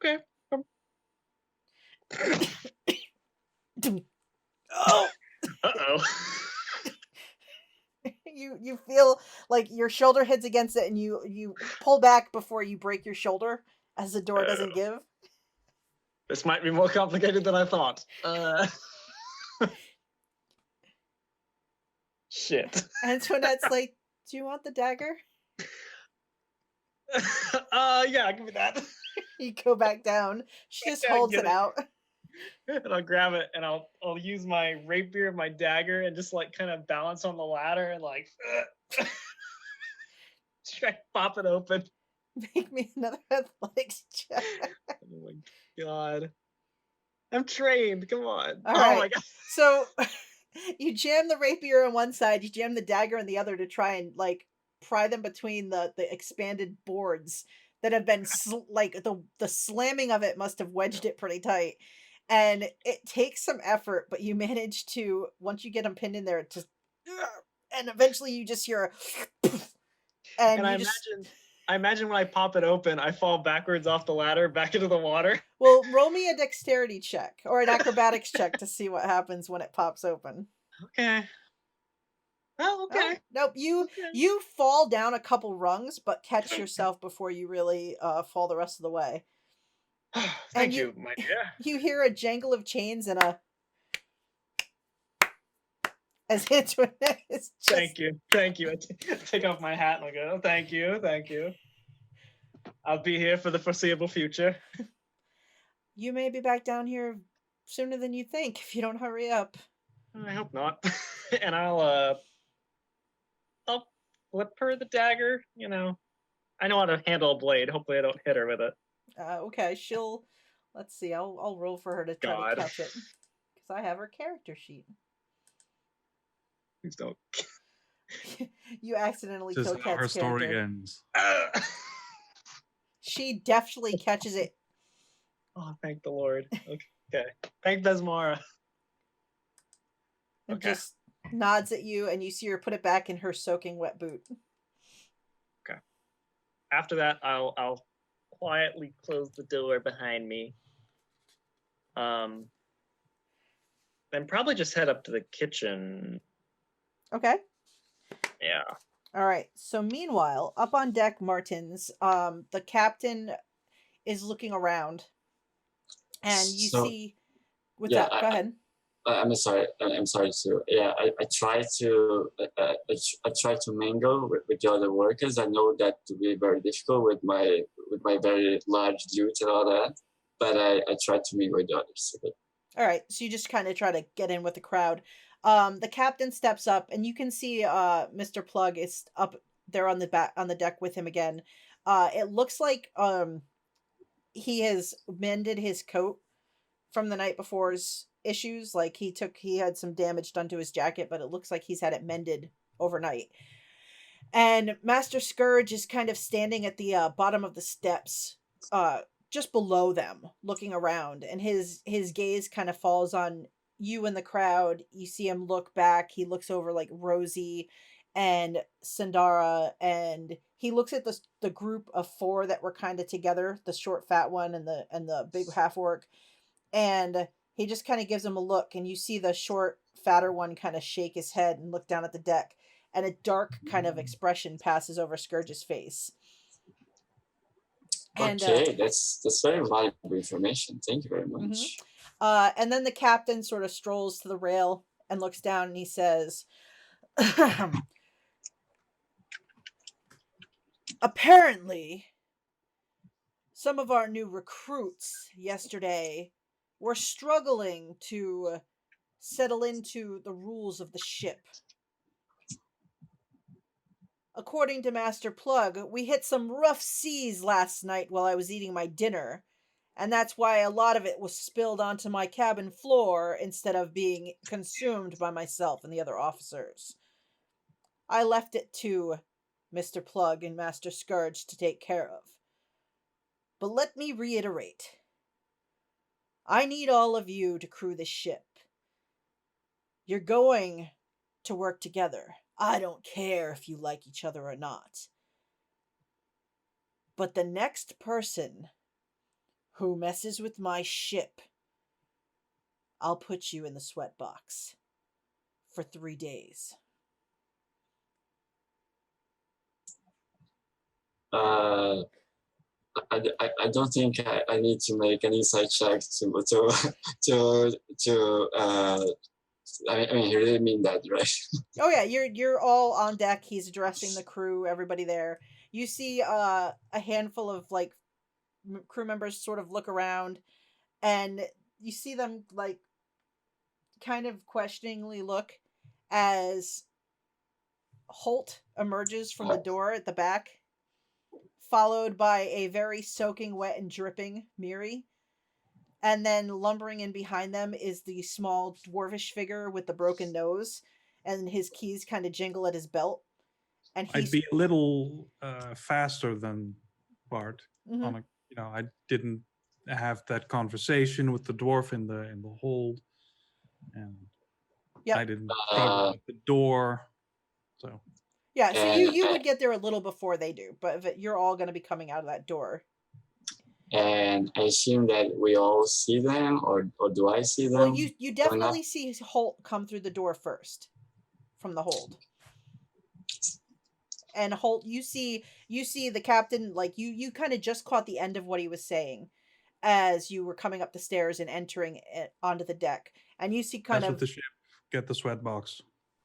Okay. Oh! Uh-oh. You feel like your shoulder hits against it, and you pull back before you break your shoulder as the door doesn't give. This might be more complicated than I thought. Shit. Antoinette's like, "Do you want the dagger?" Yeah, give me that. You go back down. She just holds it out. And I'll grab it, and I'll use my rapier, my dagger, and just like kind of balance on the ladder and like try to pop it open. Make me another athletics check. Oh my god. I'm trained. Come on. All oh right. my god. So you jam the rapier on one side, you jam the dagger on the other to try and like pry them between the expanded boards that have been like the slamming of it must have wedged it pretty tight. And it takes some effort, but you manage to, once you get them pinned in there, just, and eventually you just hear a and I imagine when I pop it open, I fall backwards off the ladder back into the water. Well, roll me a dexterity check or an acrobatics check to see what happens when it pops open. Okay. Oh, okay. Oh, nope, you fall down a couple rungs, but catch yourself before you really fall the rest of the way. Thank you, my dear. You hear a jangle of chains and a as Antoinette is just... Thank you. I take off my hat and I go, thank you. I'll be here for the foreseeable future. You may be back down here sooner than you think if you don't hurry up. I hope not. And I'll flip her the dagger, you know. I know how to handle a blade. Hopefully I don't hit her with it. Okay, let's see, I'll roll for her to try to catch it. Because I have her character sheet. Please don't. You accidentally Just kill how her Cat's story character. ends. She deftly catches it. Oh, thank the Lord. Okay. Thank Besmara. And just nods at you, and you see her put it back in her soaking wet boot. Okay. After that, I'll quietly close the door behind me. Then probably just head up to the kitchen. Okay. Yeah. All right. So meanwhile, up on deck, Martins, the captain is looking around, and you see. What's up? Go ahead. I'm sorry. I'm sorry to. Yeah, I try to. I try to mingle with the other workers. I know that to be very difficult with my very large dudes and all that. But I try to mingle with the others. All right, so you just kind of try to get in with the crowd. The captain steps up, and you can see Mr. Plugg is up there on the deck with him again. It looks like he has mended his coat from the night before's issues. Like he had some damage done to his jacket, but it looks like he's had it mended overnight. And Master Scourge is kind of standing at the bottom of the steps, just below them, looking around, and his gaze kind of falls on you in the crowd. You see him look back. He looks over like Rosie and Sandara, and he looks at the group of 4 that were kind of together, the short fat one and the big half orc, and he just kind of gives him a look, and you see the short fatter one kind of shake his head and look down at the deck, and a dark kind of expression passes over Scourge's face. And, okay, that's very valuable information. Thank you very much. And then the captain sort of strolls to the rail and looks down, and he says, apparently, some of our new recruits yesterday were struggling to settle into the rules of the ship. According to Master Plugg, we hit some rough seas last night while I was eating my dinner, and that's why a lot of it was spilled onto my cabin floor instead of being consumed by myself and the other officers. I left it to Mr. Plugg and Master Scourge to take care of. But let me reiterate. I need all of you to crew this ship. You're going to work together. I don't care if you like each other or not. But the next person who messes with my ship, I'll put you in the sweat box for 3 days. I don't think I need to make an insight check I mean, he really mean that, right? Oh yeah, you're all on deck. He's addressing the crew, everybody there. You see a handful of like crew members sort of look around, and you see them like kind of questioningly look as Holt emerges from the door at the back, followed by a very soaking wet and dripping Miri. And then lumbering in behind them is the small dwarvish figure with the broken nose, and his keys kind of jingle at his belt. And I'd be a little faster than Bart. Mhm. I didn't have that conversation with the dwarf in the hold, and Yep. I didn't struggle at the door. So yeah, so you would get there a little before they do, but you're all going to be coming out of that door. And I assume that we all see them, or do I see them? Well, you definitely see Holt come through the door first from the hold. And Holt, you see the captain, like you kind of just caught the end of what he was saying as you were coming up the stairs and entering onto the deck. And you see kind of the ship, get the sweat box.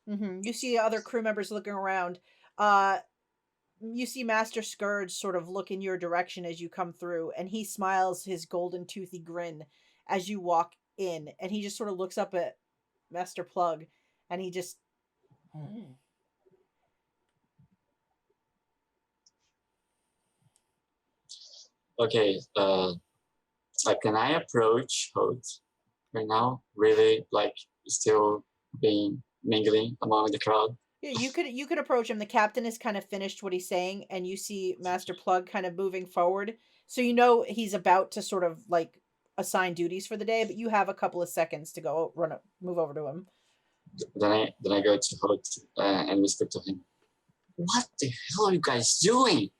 You see other crew members looking around. You see Master Scourge sort of look in your direction as you come through, and he smiles his golden toothy grin as you walk in, and he just sort of looks up at Master Plugg, and he just... Okay, can I approach Holt right now? Really, like, still being mingling among the crowd? Yeah, you could approach him. The captain has kind of finished what he's saying, and you see Master Plugg kind of moving forward. So you know he's about to sort of like assign duties for the day, but you have a couple of seconds to go move over to him. Then I go to Holt and whisper to him, "What the hell are you guys doing?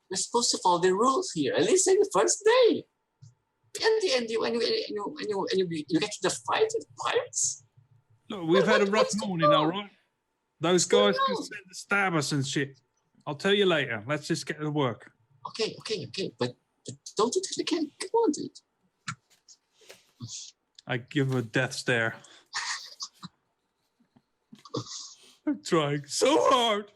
We're supposed to follow the rules here, at least in the first day. And you get to the fight with pirates? Look, we've had a rough morning, all right? Those guys can stab us and shit. I'll tell you later. Let's just get to work." Okay. But don't do it again. Come on, dude. I give him a death stare. I'm trying so hard.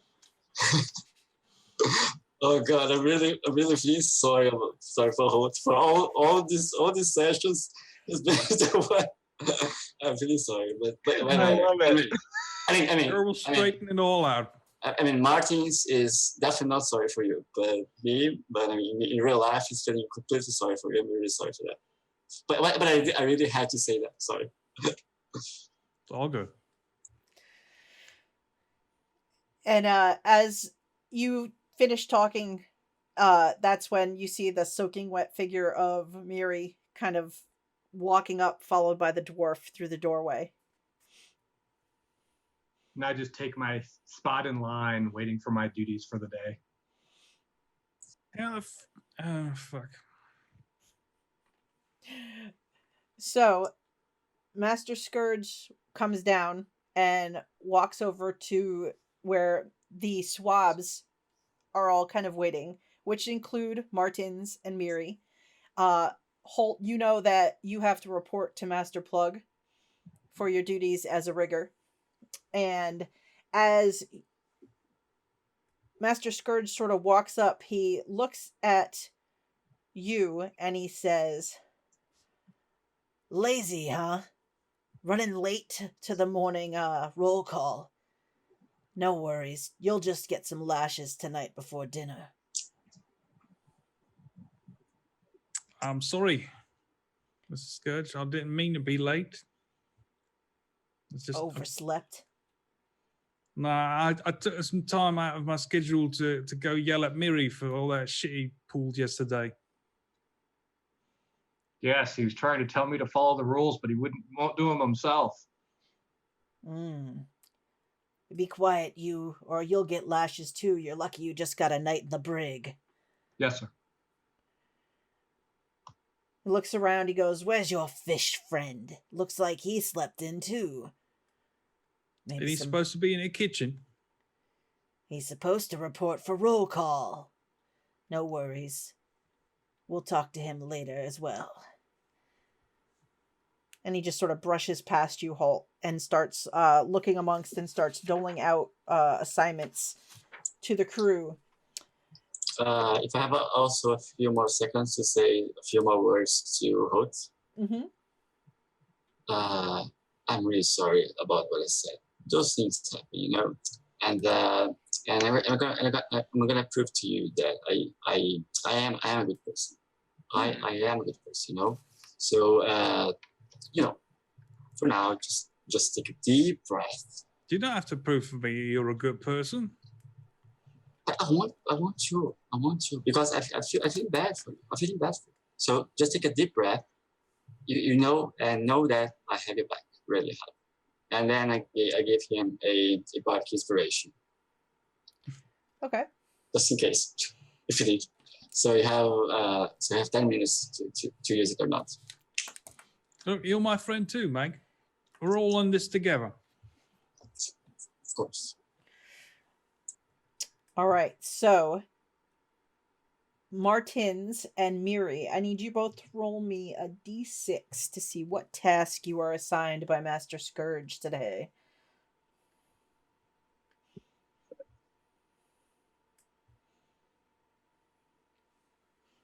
Oh God, I'm really feeling sorry for all these sessions. It's been the one. I'm really sorry, but I love it. I mean, We'll straighten it all out. I mean, Martins is definitely not sorry for you, but I mean, in real life, he's feeling completely sorry for you. I'm really sorry for that. But I really had to say that. Sorry. It's all good. And as you finish talking, that's when you see the soaking wet figure of Miri kind of walking up, followed by the dwarf through the doorway. And I just take my spot in line, waiting for my duties for the day. Oh, fuck. So, Master Scourge comes down and walks over to where the swabs are all kind of waiting, which include Martins and Miri. Holt, you know that you have to report to Master Plugg for your duties as a rigger. And as Master Scourge sort of walks up, he looks at you and he says, "Lazy, huh? Running late to the morning roll call. No worries, you'll just get some lashes tonight before dinner." I'm sorry, Mr. Scourge. I didn't mean to be late. It's just Overslept. Nah, I took some time out of my schedule to go yell at Miri for all that shit he pulled yesterday. Yes, he was trying to tell me to follow the rules, but he won't do them himself. Be quiet, you, or you'll get lashes too. You're lucky you just got a night in the brig. Yes, sir. He looks around, he goes, "Where's your fish friend? Looks like he slept in too." And he's supposed to be in the kitchen. He's supposed to report for roll call. No worries. We'll talk to him later as well. And he just sort of brushes past you, Holt, and starts looking amongst and starts doling out assignments to the crew. If I have also a few more seconds to say a few more words to Holt. I'm really sorry about what I said. Those things happen, you know. And I'm gonna prove to you that I am a good person. I am a good person, you know. So you know, for now, just take a deep breath. You don't have to prove for me you're a good person. I want you because I feel bad for you. I'm feeling bad for you. So just take a deep breath. You know, and know that I have your back really hard. And then I gave him a bark inspiration. Okay. Just in case, if you need. So you have 10 minutes to use it or not. Look, you're my friend too, Meg. We're all on this together. Of course. All right, so Martins and Miri, I need you both to roll me a d6 to see what task you are assigned by Master Scourge today.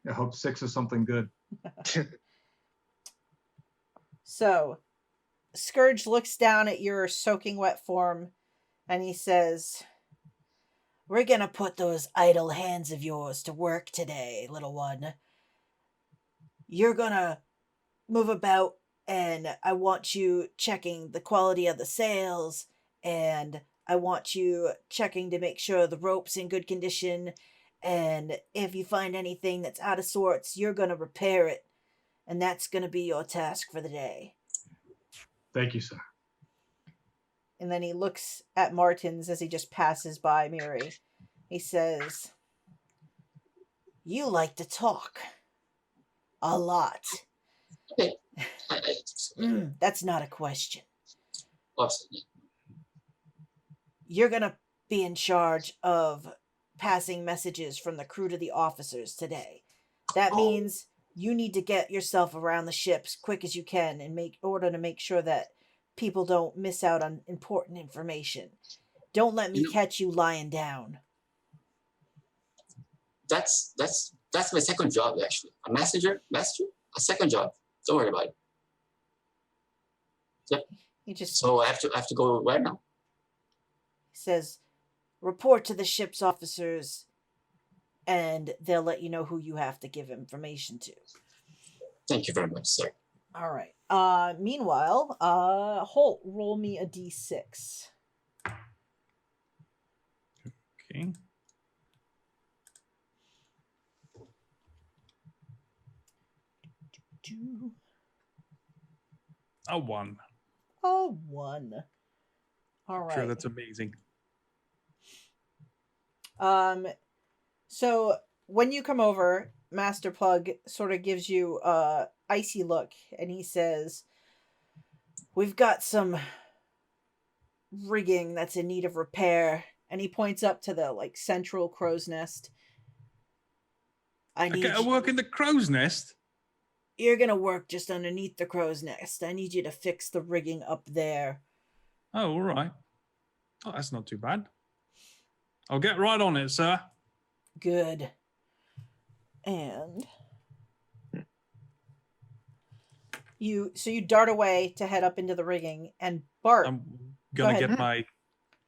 I hope 6 is something good. So, Scourge looks down at your soaking wet form and he says, "We're gonna put those idle hands of yours to work today, little one. You're gonna move about, and I want you checking the quality of the sails, and I want you checking to make sure the rope's in good condition, and if you find anything that's out of sorts, you're gonna repair it, and that's gonna be your task for the day." Thank you, sir. And then he looks at Martins as he just passes by Miri. He says, "You like to talk. A lot." Okay. That's not a question. Awesome. You're going to be in charge of passing messages from the crew to the officers today. That means you need to get yourself around the ships quick as you can in order to make sure that people don't miss out on important information. Don't let me You know- catch you lying down. That's my second job actually. A messenger, a second job. Don't worry about it. He just So I have to go where now? says, report to the ship's officers, and they'll let you know who you have to give information to. Thank you very much, sir. All right. Meanwhile, Holt, roll me a d6. Okay. A 1. A 1. All right. Sure, that's amazing. So when you come over, Master Plugg sort of gives you a icy look, and he says, "We've got some rigging that's in need of repair." And he points up to the like central crow's nest. I I need get to work in the crow's nest. You're gonna work just underneath the crow's nest. I need you to fix the rigging up there. Oh, all right. Oh, that's not too bad. I'll get right on it, sir. Good. And you dart away to head up into the rigging, and Bart. I'm Go gonna ahead. get my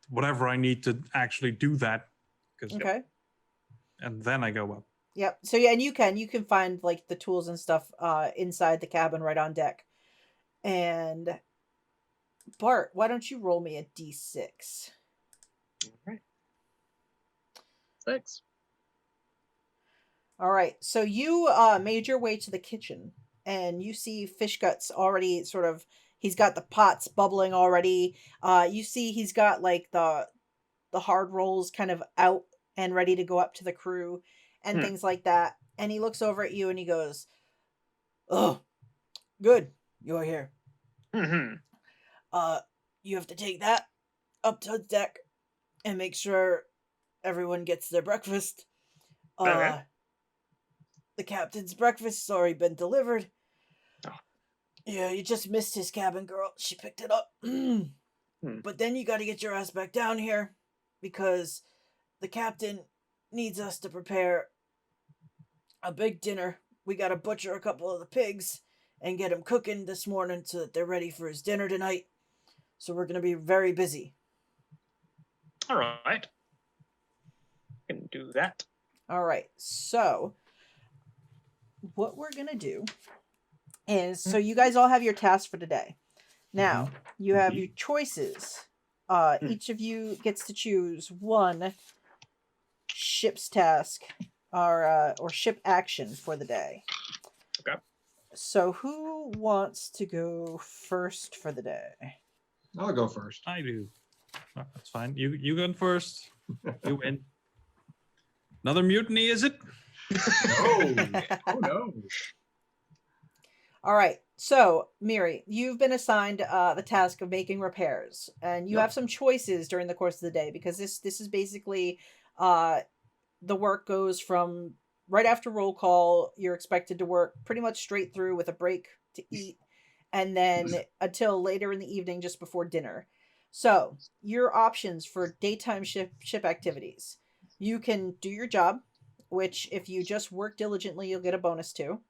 whatever I need to actually do that. 'Cause- Okay. And then I go up. Yep. So yeah, and you can find like the tools and stuff inside the cabin right on deck. And Bart, why don't you roll me a d6? All right. 6. All right. So you made your way to the kitchen, and you see Fish Guts already sort of. He's got the pots bubbling already. You see he's got like the hard rolls kind of out and ready to go up to the crew and things like that. And he looks over at you and he goes, "Oh, good, you're here. Mm-hmm. You have to take that up to deck and make sure everyone gets their breakfast. Okay. The captain's breakfast's already been delivered. Oh. Yeah, you just missed his cabin girl. She picked it up. But then you got to get your ass back down here because the captain needs us to prepare a big dinner. We got to butcher a couple of the pigs and get them cooking this morning so that they're ready for his dinner tonight. So we're going to be very busy." All right. Can do that. All right. So what we're going to do is, so you guys all have your tasks for today. Now, you have your choices. Each of you gets to choose one ship's task or ship action for the day. Okay. So who wants to go first for the day? I'll go first. I do. Oh, that's fine. You go first. You win. Another mutiny, is it? No. Oh no. All right. So, Miri, you've been assigned the task of making repairs, and you Yep. have some choices during the course of the day because this is basically the work goes from right after roll call. You're expected to work pretty much straight through with a break to eat, and then until later in the evening, just before dinner. So, your options for daytime ship activities: you can do your job, which if you just work diligently, you'll get a bonus to.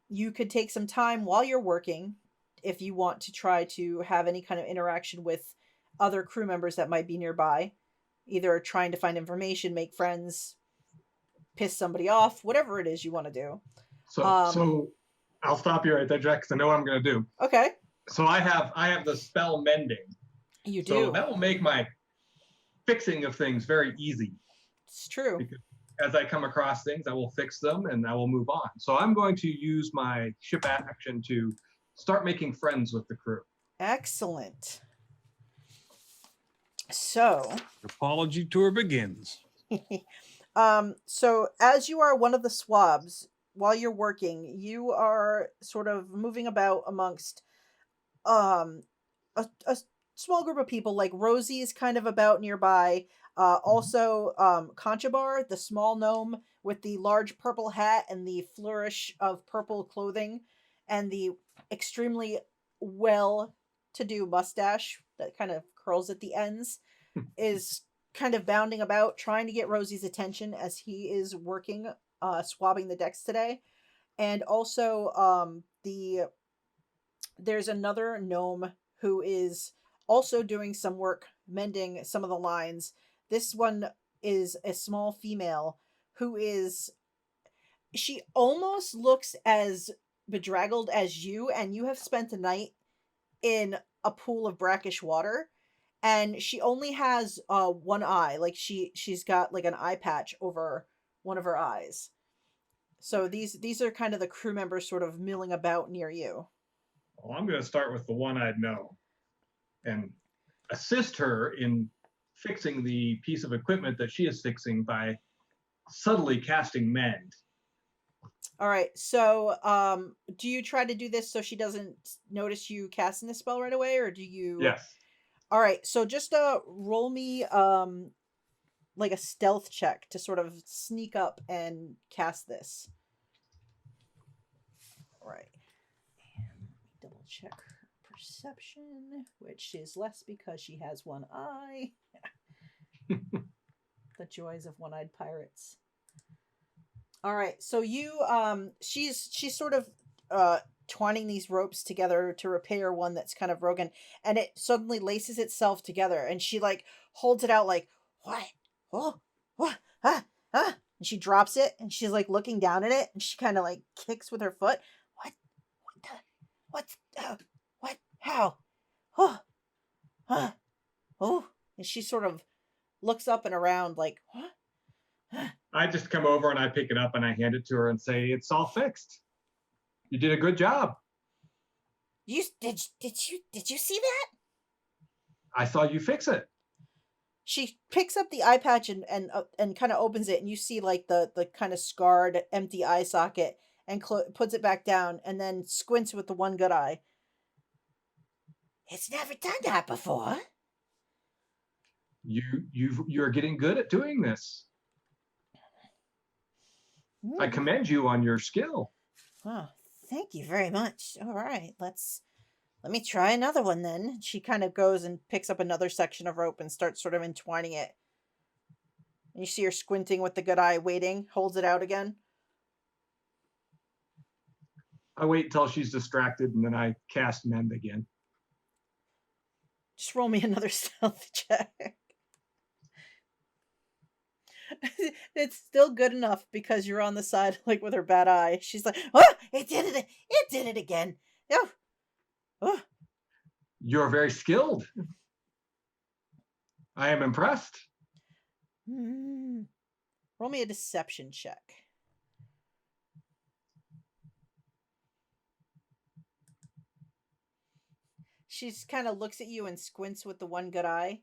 You could take some time while you're working if you want to try to have any kind of interaction with other crew members that might be nearby, either trying to find information, make friends, piss somebody off, whatever it is you want to do. So I'll stop you right there, Jack, because I know what I'm going to do. Okay, So I have the spell mending. you do. So that will make my fixing of things very easy. It's true. As I come across things, I will fix them and I will move on. So I'm going to use my ship action to start making friends with the crew. Excellent. So, Apology tour begins. so as you are one of the swabs, while you're working, you are sort of moving about amongst a small group of people. Like Rosie is kind of about nearby. Also, Conchabar, the small gnome with the large purple hat and the flourish of purple clothing, and the extremely well to-do mustache that kind of curls at the ends is kind of bounding about, trying to get Rosie's attention as he is working, swabbing the decks today. And also, there's another gnome who is also doing some work mending some of the lines. This one is a small female who is, she almost looks as bedraggled as you, and you have spent a night in a pool of brackish water, and she only has one eye. Like she's got like an eye patch over one of her eyes. So these are kind of the crew members sort of milling about near you. Well, I'm going to start with the one-eyed gnome and assist her in fixing the piece of equipment that she is fixing by subtly casting mend. All right. So do you try to do this so she doesn't notice you casting the spell right away, or do you? Yes. All right. So just roll me like a stealth check to sort of sneak up and cast this. All right. And double check her perception, which is less because she has one eye. The joys of one-eyed pirates. All right, so you she's sort of twining these ropes together to repair one that's kind of broken, and it suddenly laces itself together, and she like holds it out like, what? Oh, what? Ah, ah. And she drops it, and she's like looking down at it, and she kind of like kicks with her foot. What? How? Oh, oh. And she sort of looks up and around like, what? I just come over and I pick it up and I hand it to her and say, "It's all fixed. You did a good job." Did you see that? I saw you fix it. She picks up the eye patch and kind of opens it, and you see like the kind of scarred empty eye socket, and puts it back down, and then squints with the one good eye. It's never done that before. You're getting good at doing this. I commend you on your skill. Oh, thank you very much. All right, let me try another one then. She kind of goes and picks up another section of rope and starts sort of entwining it. And you see her squinting with the good eye, waiting, holds it out again. I wait till she's distracted and then I cast mend again. Just roll me another stealth check. It's still good enough because you're on the side, like with her bad eye. She's like, "Oh, it did it! It did it again!" Oh. You're very skilled. I am impressed. Roll me a deception check. She's kind of looks at you and squints with the one good eye.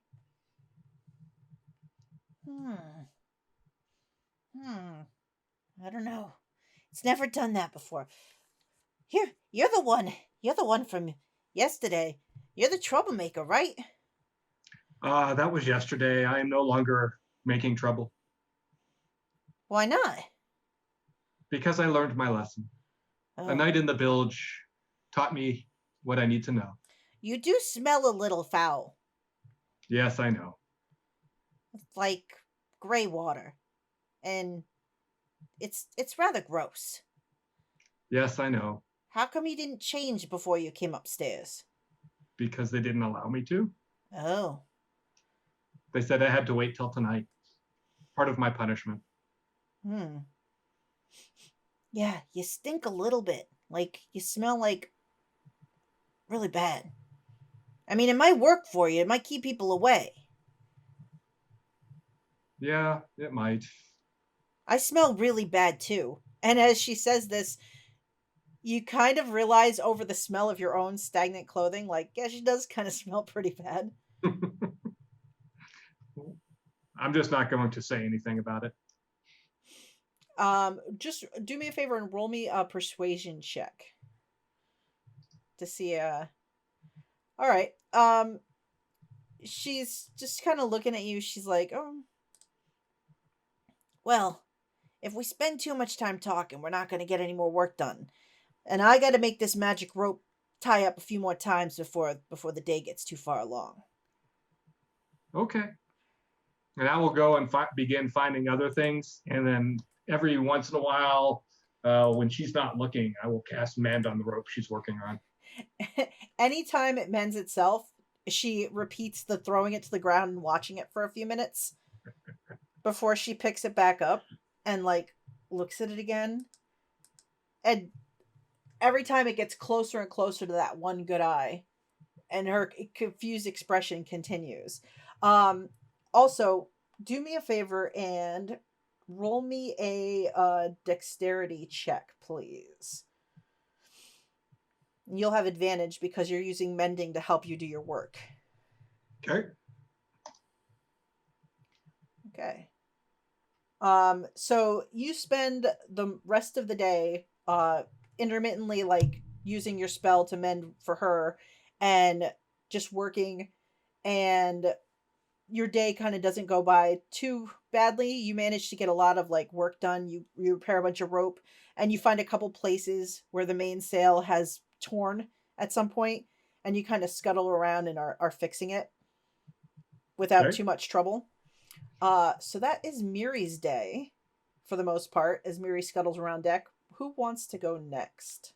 I don't know. It's never done that before. Here, you're the one from yesterday. You're the troublemaker, right? That was yesterday. I am no longer making trouble. Why not? Because I learned my lesson. Oh. A night in the bilge taught me what I need to know. You do smell a little foul. Yes, I know. It's like gray water. And it's rather gross. Yes, I know. How come you didn't change before you came upstairs? Because they didn't allow me to. Oh. They said I had to wait till tonight. Part of my punishment. Yeah, you stink a little bit. Like, you smell like really bad. I mean, it might work for you. It might keep people away. Yeah, it might. I smell really bad too. And as she says this, you kind of realize over the smell of your own stagnant clothing, like, yeah, she does kind of smell pretty bad. I'm just not going to say anything about it. Just do me a favor and roll me a persuasion check to see. All right. She's just kind of looking at you. She's like, "Oh, well, if we spend too much time talking, we're not going to get any more work done. And I got to make this magic rope tie up a few more times before the day gets too far along. Okay. And I will go and begin finding other things. And then every once in a while, when she's not looking, I will cast Mend on the rope she's working on. Anytime it mends itself, she repeats the throwing it to the ground and watching it for a few minutes before she picks it back up and like looks at it again. And every time it gets closer and closer to that one good eye, and her confused expression continues. Also, do me a favor and roll me a dexterity check, please. You'll have advantage because you're using mending to help you do your work. Okay. Okay. So you spend the rest of the day intermittently like using your spell to mend for her and just working, and your day kind of doesn't go by too badly. You manage to get a lot of like work done. You repair a bunch of rope, and you find a couple places where the mainsail has torn at some point, and you kind of scuttle around and are fixing it without too much trouble. So that is Miri's day for the most part, as Miri scuttles around deck. Who wants to go next?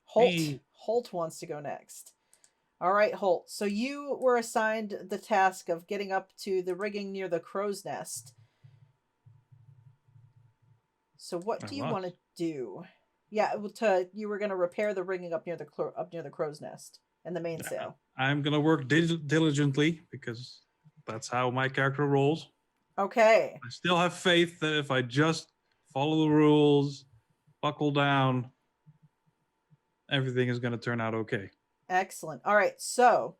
Holt. Me. Holt wants to go next. All right, Holt. So you were assigned the task of getting up to the rigging near the crow's nest. So what do you want to do? Yeah, you were going to repair the rigging up near the crow's nest and the mainsail. I'm gonna work diligently because that's how my character rolls. Okay. I still have faith that if I just follow the rules, buckle down, everything is gonna turn out okay. Excellent. All right, so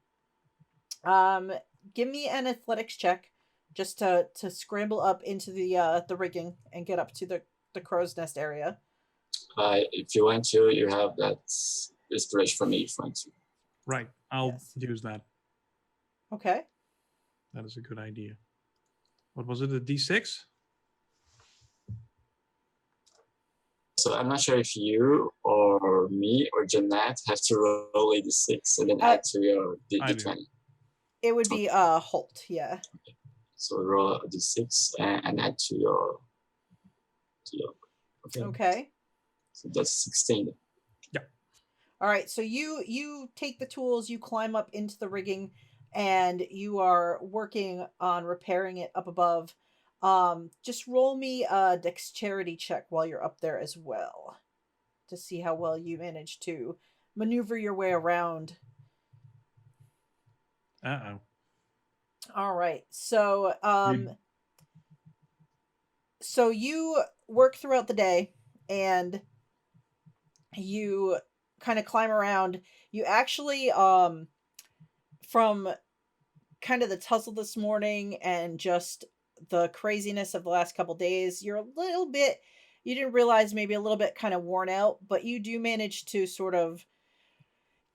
give me an athletics check just to scramble up into the rigging and get up to the crow's nest area. If you want to, you have that inspiration from me if you want to. Right, I'll use that. Okay. That is a good idea. What was it, a D6? So I'm not sure if you or me or Jeanette have to roll a D6 and then add to your D20. It would be Holt, yeah. Okay. So roll a D6 and add to your Okay. So that's 16. Yeah. All right, so you take the tools, you climb up into the rigging, and you are working on repairing it up above. Just roll me a dexterity check while you're up there as well, to see how well you manage to maneuver your way around. Uh-oh. All right, so so you work throughout the day, and you kind of climb around. You actually from kind of the tussle this morning and just the craziness of the last couple days, you're a little bit, you didn't realize, maybe a little bit kind of worn out, but you do manage to sort of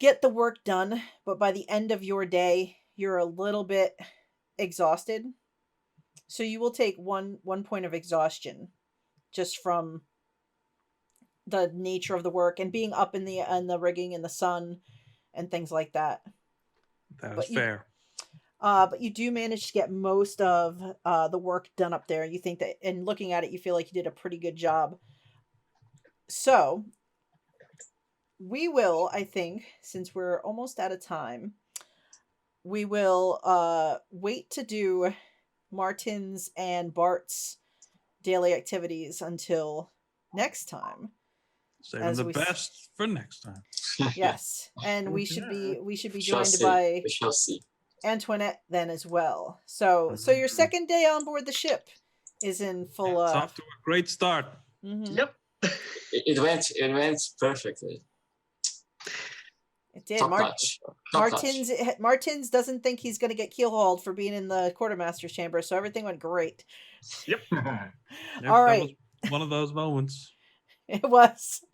get the work done. But by the end of your day, you're a little bit exhausted. So you will take one point of exhaustion just from the nature of the work and being up in the rigging in the sun and things like that. That is fair. But you do manage to get most of the work done up there. You think that, and looking at it, you feel like you did a pretty good job. So we will, I think, since we're almost out of time, we will wait to do Martin's and Bart's daily activities until next time. Saving the best for next time. Yes, and we should be joined We by shall see. Antoinette then as well. So your second day on board the ship is in full. It's off to a great start. Mm-hmm. Yep. It went perfectly. It did. Top notch. Top notch. Martins doesn't think he's going to get keelhauled for being in the quartermaster's chamber, so everything went great. Yep. All right. That was one of those moments. It was.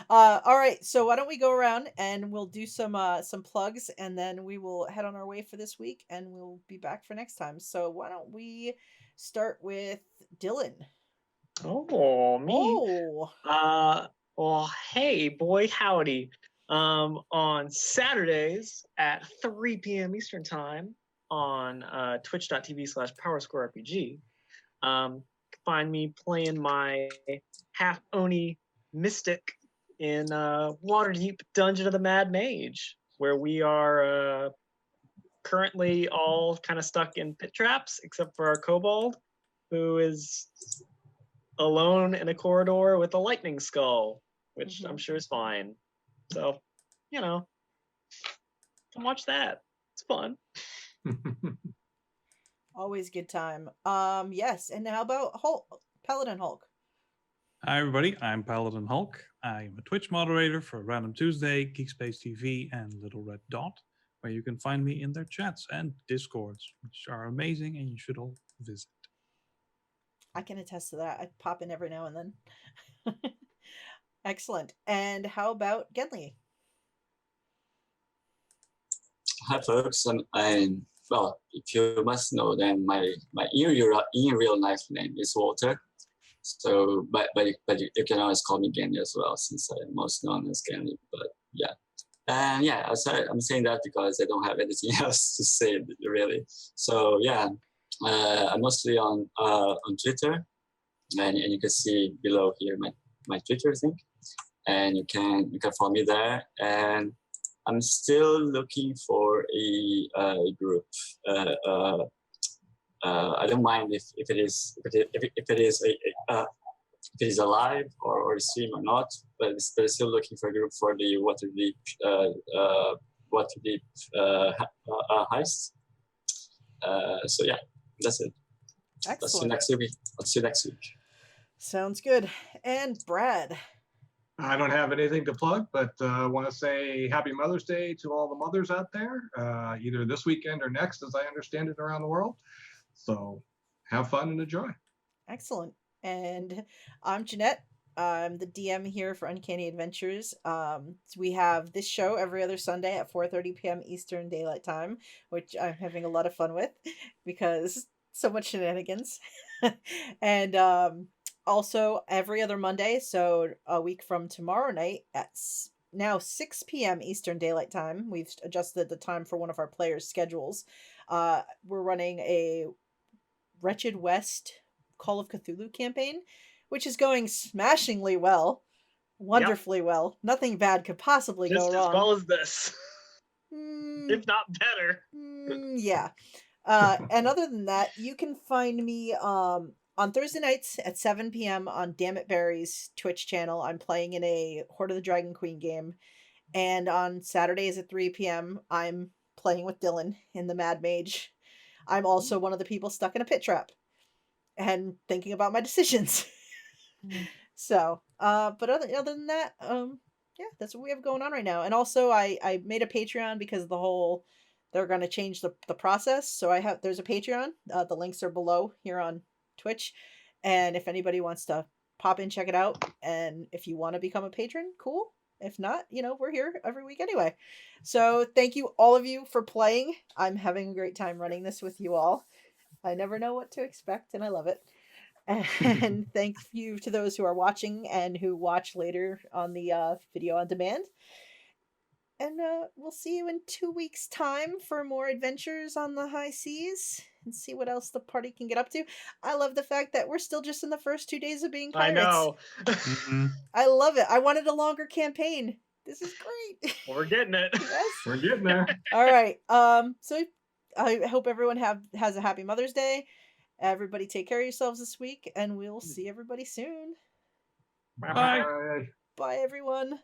All right, so why don't we go around and we'll do some plugs, and then we will head on our way for this week, and we'll be back for next time. So why don't we start with Dylan? Oh, me. Oh. Well, hey, boy, howdy. On Saturdays at 3 p.m. Eastern Time on twitch.tv/PowerScoreRPG. Find me playing my half Oni mystic in Waterdeep Dungeon of the Mad Mage, where we are currently all kind of stuck in pit traps, except for our kobold, who is alone in a corridor with a lightning skull, which I'm sure is fine. So, come watch that. It's fun. Always good time. Yes. And how about PaladinHulk? Hi, everybody. I'm PaladinHulk. I'm a Twitch moderator for Random Tuesday, Geekspace TV, and Little Red Dot, where you can find me in their chats and discords, which are amazing, and you should all visit. I can attest to that. I pop in every now and then. Excellent. And how about Genly? Hi, folks. Well, if you must know, then my in real life name is Walter. So, but you can always call me Genly as well, since I'm most known as Genly. But yeah, and yeah, I'm saying that because I don't have anything else to say really. So yeah, I'm mostly on Twitter, and you can see below here my Twitter, I think, and you can follow me there. And I'm still looking for a group. I don't mind if it is alive or a stream or not, but still looking for a group for the Waterdeep heist. So yeah, that's it. Excellent. I'll see you next week. Sounds good. And Brad. I don't have anything to plug, but I want to say Happy Mother's Day to all the mothers out there, either this weekend or next, as I understand it, around the world. So have fun and enjoy. Excellent. And I'm Jeanette. I'm the DM here for Uncanny Adventures. So we have this show every other Sunday at 4:30 p.m. Eastern Daylight Time, which I'm having a lot of fun with because so much shenanigans. And also every other Monday, so a week from tomorrow night at now 6 p.m. Eastern Daylight Time. We've adjusted the time for one of our players' schedules. We're running a Wretched West Call of Cthulhu campaign, which is going smashingly well, wonderfully well. Nothing bad could possibly go wrong. Just as well as this, if not better. Yeah. And other than that, you can find me on Thursday nights at 7 p.m. on Dammit Barry's Twitch channel. I'm playing in a Horde of the Dragon Queen game. And on Saturdays at 3 p.m., I'm playing with Dylan in the Mad Mage. I'm also one of the people stuck in a pit trap and thinking about my decisions. So, but other than that, yeah, that's what we have going on right now. And also I made a Patreon because they're going to change the process. So there's a Patreon. The links are below here on Twitch. And if anybody wants to pop in, check it out. And if you want to become a patron, cool. If not, we're here every week anyway. So thank you all of you for playing. I'm having a great time running this with you all. I never know what to expect, and I love it. And thank you to those who are watching and who watch later on the video on demand. And we'll see you in 2 weeks' time for more adventures on the high seas and see what else the party can get up to. I love the fact that we're still just in the first 2 days of being pirates. I know. I love it. I wanted a longer campaign. This is great. We're getting it. Yes. We're getting there. All right. So I hope everyone has a happy Mother's Day. Everybody take care of yourselves this week, and we'll see everybody soon. Bye. Bye, everyone.